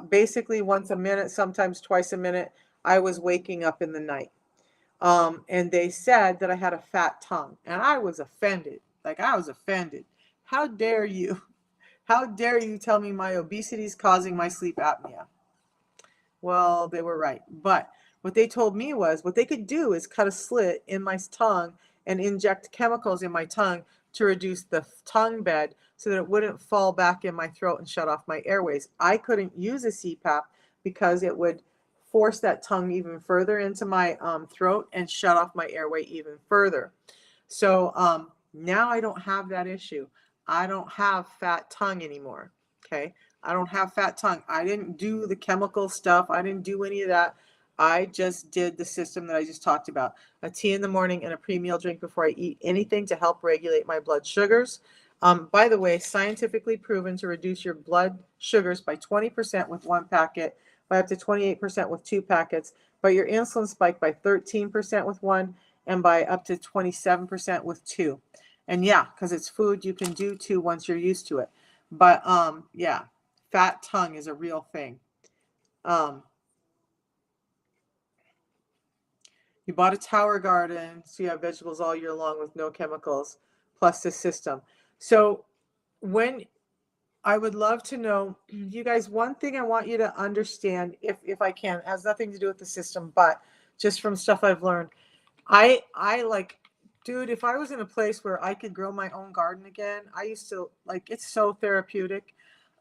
A: basically once a minute, sometimes twice a minute, I was waking up in the night. And they said that I had a fat tongue, and I was offended. Like, I was offended. How dare you? How dare you tell me my obesity is causing my sleep apnea? Well, they were right. But what they told me was what they could do is cut a slit in my tongue and inject chemicals in my tongue to reduce the tongue bed so that it wouldn't fall back in my throat and shut off my airways. I couldn't use a CPAP because it would force that tongue even further into my throat and shut off my airway even further. So now I don't have that issue. I don't have fat tongue anymore. Okay. I don't have fat tongue. I didn't do the chemical stuff. I didn't do any of that. I just did the system that I just talked about. A tea in the morning and a pre-meal drink before I eat anything to help regulate my blood sugars. By the way, scientifically proven to reduce your blood sugars by 20% with one packet, by up to 28% with two packets, but your insulin spike by 13% with one, and by up to 27% with two. And yeah, because it's food, you can do two once you're used to it. But yeah, fat tongue is a real thing. Um, you bought a tower garden, so you have vegetables all year long with no chemicals, plus this system. So when I would love to know, you guys, one thing I want you to understand, if I can, it has nothing to do with the system, but just from stuff I've learned. I like, dude, if I was in a place where I could grow my own garden again, I used to, like, it's so therapeutic.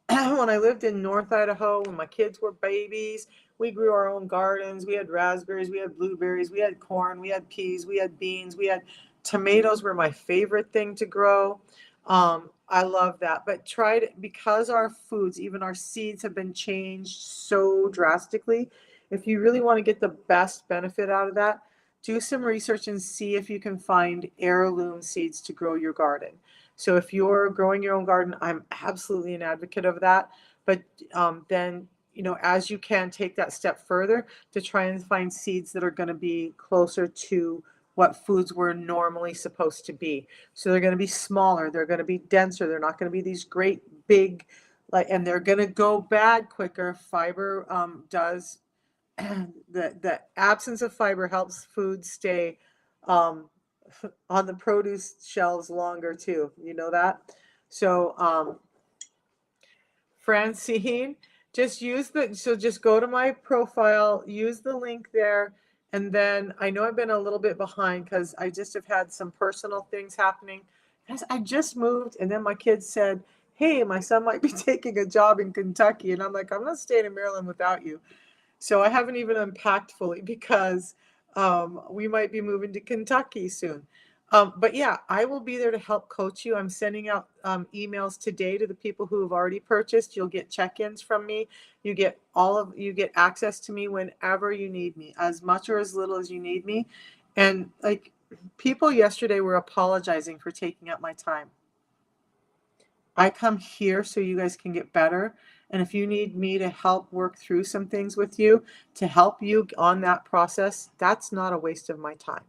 A: When I lived in North Idaho, when my kids were babies, we grew our own gardens. We had raspberries, we had blueberries, we had corn, we had peas, we had beans, we had tomatoes were my favorite thing to grow. I love that. But try to, because our foods, even our seeds have been changed so drastically. If you really want to get the best benefit out of that, do some research and see if you can find heirloom seeds to grow your garden. So if you're growing your own garden, I'm absolutely an advocate of that. But then, as you can, take that step further to try and find seeds that are going to be closer to what foods were normally supposed to be. So they're going to be smaller, they're going to be denser, they're not going to be these great big, and they're going to go bad quicker. Fiber does the absence of fiber helps food stay um, on the produce shelves longer too. You know that? So, Francine, just go to my profile, use the link there. And then I know I've been a little bit behind because I just have had some personal things happening. As I just moved, and then my kids said, "Hey, my son might be taking a job in Kentucky." And I'm like, "I'm not staying in Maryland without you." So I haven't even unpacked fully because we might be moving to Kentucky soon. But yeah, I will be there to help coach you. I'm sending out emails today to the people who have already purchased. You'll get check-ins from me. You get access to me whenever you need me, as much or as little as you need me. And like people yesterday were apologizing for taking up my time. I come here so you guys can get better. And if you need me to help work through some things with you, to help you on that process, that's not a waste of my time.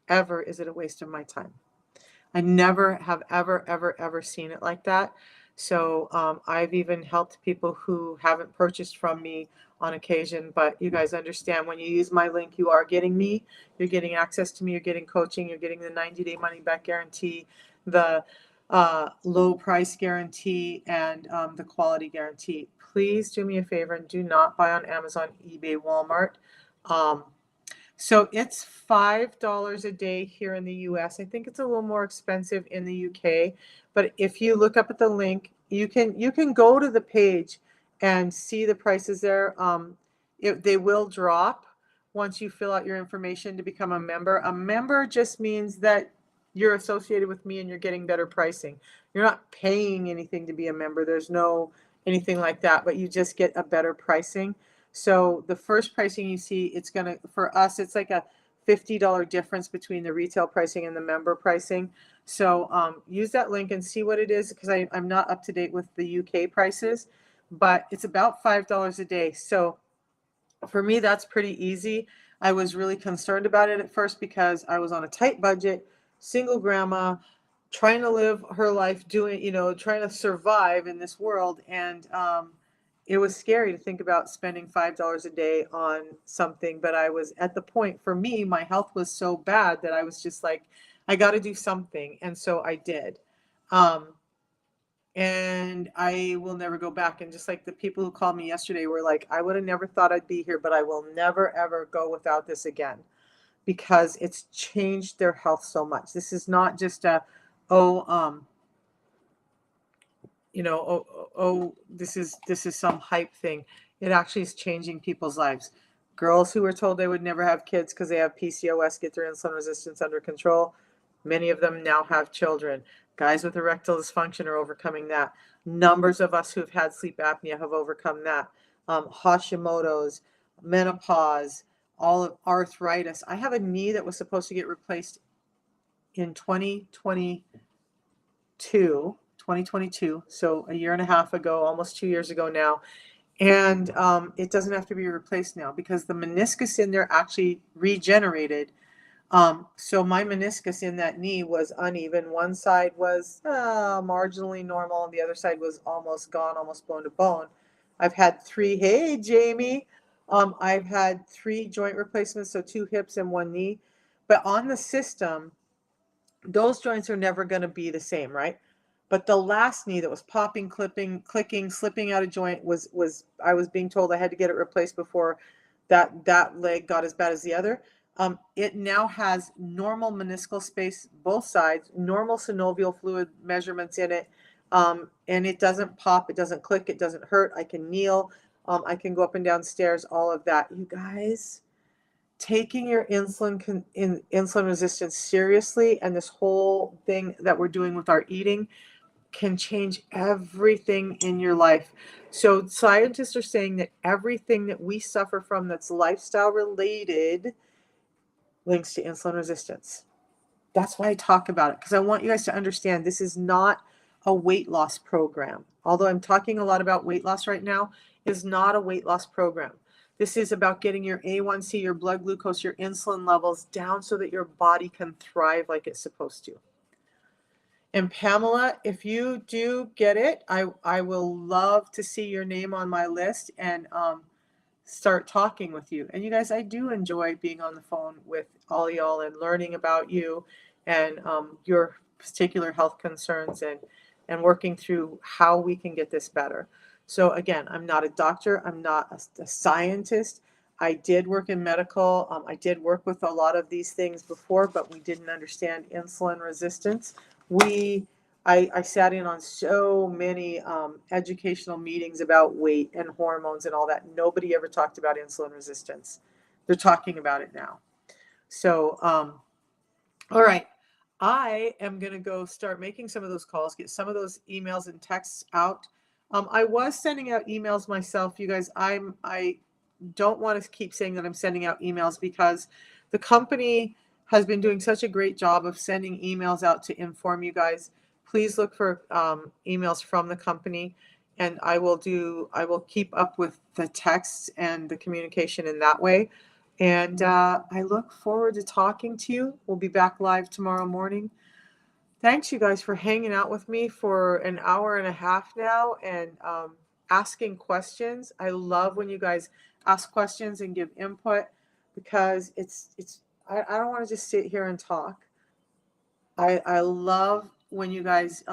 A: Ever is it a waste of my time. I never have ever seen it like that. So I've even helped people who haven't purchased from me on occasion. But you guys understand when you use my link, you are getting me. You're getting access to me. You're getting coaching. You're getting the 90-day money back guarantee, the low price guarantee, and the quality guarantee. Please do me a favor and do not buy on Amazon, eBay, Walmart. Um, so it's $5 a day here in the US. I think it's a little more expensive in the UK, but if you look up at the link, you can go to the page and see the prices there. They will drop once you fill out your information to become a member. A member just means that you're associated with me and you're getting better pricing. You're not paying anything to be a member. There's no anything like that, but you just get a better pricing. So the first pricing you see, for us, it's like a $50 difference between the retail pricing and the member pricing. So use that link and see what it is, because I'm not up to date with the UK prices, but it's about $5 a day. So for me, that's pretty easy. I was really concerned about it at first because I was on a tight budget, single grandma, trying to live her life doing, trying to survive in this world. And it was scary to think about spending $5 a day on something. But I was at the point, for me, my health was so bad that I was just like, I got to do something. And so I did. Um, and I will never go back. And just like the people who called me yesterday were like, I would have never thought I'd be here, but I will never, ever go without this again, because it's changed their health so much. This is not just oh, this is some hype thing. It actually is changing people's lives. Girls who were told they would never have kids because they have PCOS get their insulin resistance under control. Many of them now have children. Guys with erectile dysfunction are overcoming that. Numbers of us who've had sleep apnea have overcome that. Hashimoto's, menopause, all of arthritis. I have a knee that was supposed to get replaced in 2022, so a year and a half ago, almost 2 years ago now. And it doesn't have to be replaced now because the meniscus in there actually regenerated. So my meniscus in that knee was uneven. One side was marginally normal, and the other side was almost gone, almost bone to bone. I've had hey, Jamie. I've had 3 joint replacements, so 2 hips and 1 knee. But on the system, those joints are never going to be the same, right? But the last knee that was popping, clipping, clicking, slipping out of joint was I was being told I had to get it replaced before that leg got as bad as the other. It now has normal meniscal space, both sides, normal synovial fluid measurements in it, and it doesn't pop, it doesn't click, it doesn't hurt. I can kneel, I can go up and down stairs, all of that. You guys, taking your insulin resistance seriously, and this whole thing that we're doing with our eating can change everything in your life. So scientists are saying that everything that we suffer from that's lifestyle related links to insulin resistance. That's why I talk about it, because I want you guys to understand this is not a weight loss program. Although I'm talking a lot about weight loss right now, it is not a weight loss program. This is about getting your A1C, your blood glucose, your insulin levels down so that your body can thrive like it's supposed to. And Pamela, if you do get it, I will love to see your name on my list and start talking with you. And you guys, I do enjoy being on the phone with all y'all and learning about you and your particular health concerns and working through how we can get this better. So again, I'm not a doctor. I'm not a scientist. I did work in medical. I did work with a lot of these things before, but we didn't understand insulin resistance. I sat in on so many educational meetings about weight and hormones and all that. Nobody ever talked about insulin resistance. They're talking about it now. So, all right. I am going to go start making some of those calls, get some of those emails and texts out. I was sending out emails myself, you guys. I don't want to keep saying that I'm sending out emails because the company has been doing such a great job of sending emails out to inform you guys. Please look for emails from the company, and I will keep up with the texts and the communication in that way. And I look forward to talking to you. We'll be back live tomorrow morning. Thanks, you guys, for hanging out with me for an hour and a half now and asking questions. I love when you guys ask questions and give input because I don't want to just sit here and talk. I love when you guys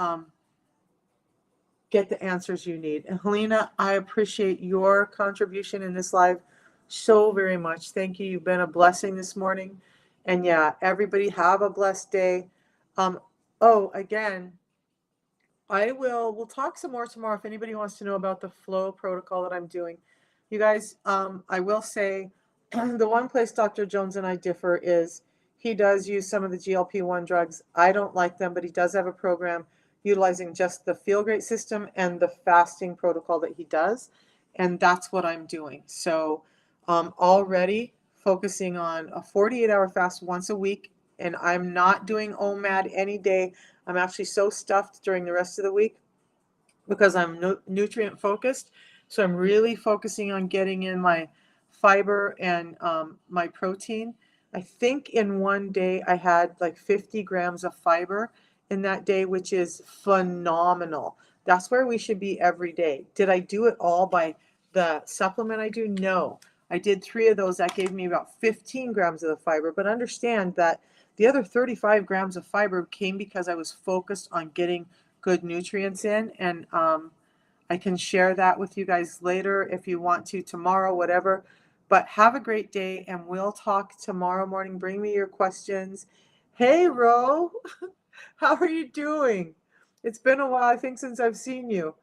A: get the answers you need. And Helena, I appreciate your contribution in this live so very much. Thank you. You've been a blessing this morning. And yeah, everybody have a blessed day. Again, we'll talk some more tomorrow if anybody wants to know about the FlOA protocol that I'm doing. You guys, I will say the one place Dr. Jones and I differ is he does use some of the GLP-1 drugs. I don't like them, but he does have a program utilizing just the Feel Great system and the fasting protocol that he does. And that's what I'm doing. So already focusing on a 48-hour fast once a week. And I'm not doing OMAD any day. I'm actually so stuffed during the rest of the week because I'm nutrient focused. So I'm really focusing on getting in my fiber and my protein. I think in one day I had like 50 grams of fiber in that day, which is phenomenal. That's where we should be every day. Did I do it all by the supplement I do? No. I did 3 of those. That gave me about 15 grams of the fiber. But understand that the other 35 grams of fiber came because I was focused on getting good nutrients in. And I can share that with you guys later if you want to, tomorrow, whatever. But have a great day, and we'll talk tomorrow morning. Bring me your questions. Hey, Ro, how are you doing? It's been a while, I think, since I've seen you.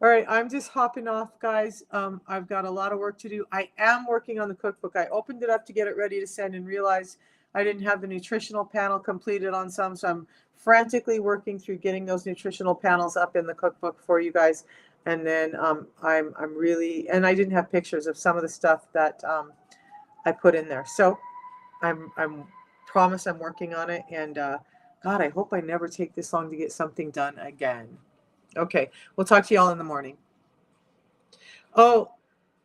A: All right, I'm just hopping off, guys. I've got a lot of work to do. I am working on the cookbook. I opened it up to get it ready to send and realized I didn't have the nutritional panel completed on some, so I'm frantically working through getting those nutritional panels up in the cookbook for you guys. And then I'm really, and I didn't have pictures of some of the stuff that I put in there. So I'm promise I'm working on it. And God, I hope I never take this long to get something done again. Okay, we'll talk to you all in the morning. Oh,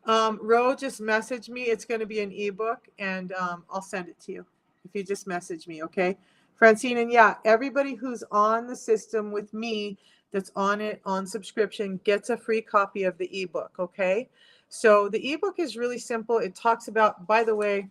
A: Ro just messaged me. It's going to be an ebook, and I'll send it to you if you just message me, okay? Francine, and yeah, everybody who's on the system with me that's on it on subscription gets a free copy of the ebook, okay? So the ebook is really simple. It talks about, by the way,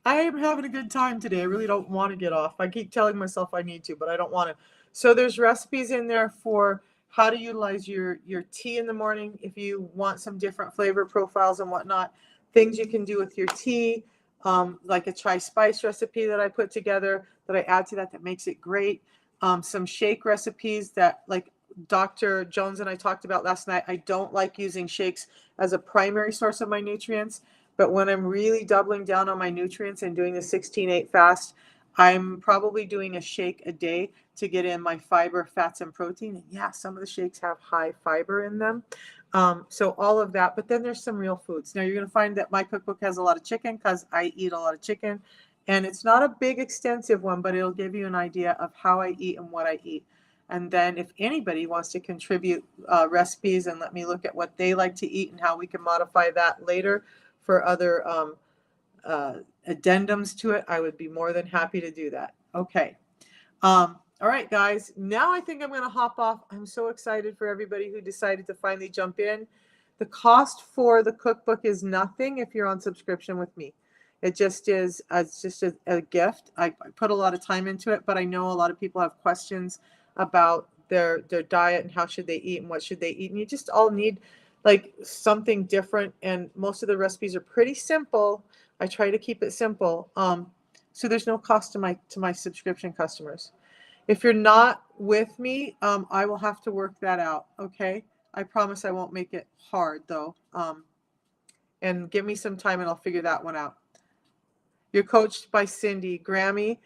A: I am having a good time today. I really don't want to get off. I keep telling myself I need to, but I don't want to. So there's recipes in there for how to utilize your tea in the morning if you want some different flavor profiles and whatnot. Things you can do with your tea, like a chai spice recipe that I put together that I add to that makes it great. Some shake recipes that, like Dr. Jones and I talked about last night. I don't like using shakes as a primary source of my nutrients. But when I'm really doubling down on my nutrients and doing the 16-8 fast, I'm probably doing a shake a day to get in my fiber, fats, and protein. And yeah, some of the shakes have high fiber in them. So all of that. But then there's some real foods. Now you're going to find that my cookbook has a lot of chicken because I eat a lot of chicken. And it's not a big, extensive one, but it'll give you an idea of how I eat and what I eat. And then if anybody wants to contribute recipes and let me look at what they like to eat and how we can modify that later for other addendums to it, I would be more than happy to do that. Okay. All right, guys. Now I think I'm going to hop off. I'm so excited for everybody who decided to finally jump in. The cost for the cookbook is nothing if you're on subscription with me. It just is, it's just a gift. I put a lot of time into it, but I know a lot of people have questions about their diet and how should they eat and what should they eat. And you just all need like something different. And most of the recipes are pretty simple. I try to keep it simple. So there's no cost to my subscription customers. If you're not with me, I will have to work that out. Okay. I promise I won't make it hard though. And give me some time and I'll figure that one out. You're coached by Cindy. Grammy,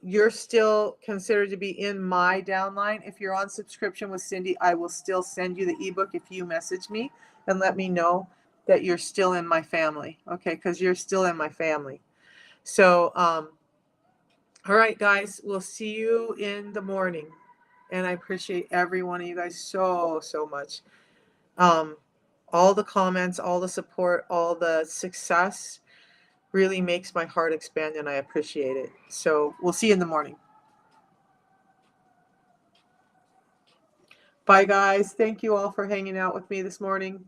A: You're still considered to be in my downline. If you're on subscription with Cindy, I will still send you the ebook if you message me and let me know that you're still in my family. Okay, because you're still in my family. So, all right, guys, we'll see you in the morning. And I appreciate every one of you guys so, so much. All the comments, all the support, all the success really makes my heart expand, and I appreciate it. So we'll see you in the morning. Bye, guys. Thank you all for hanging out with me this morning.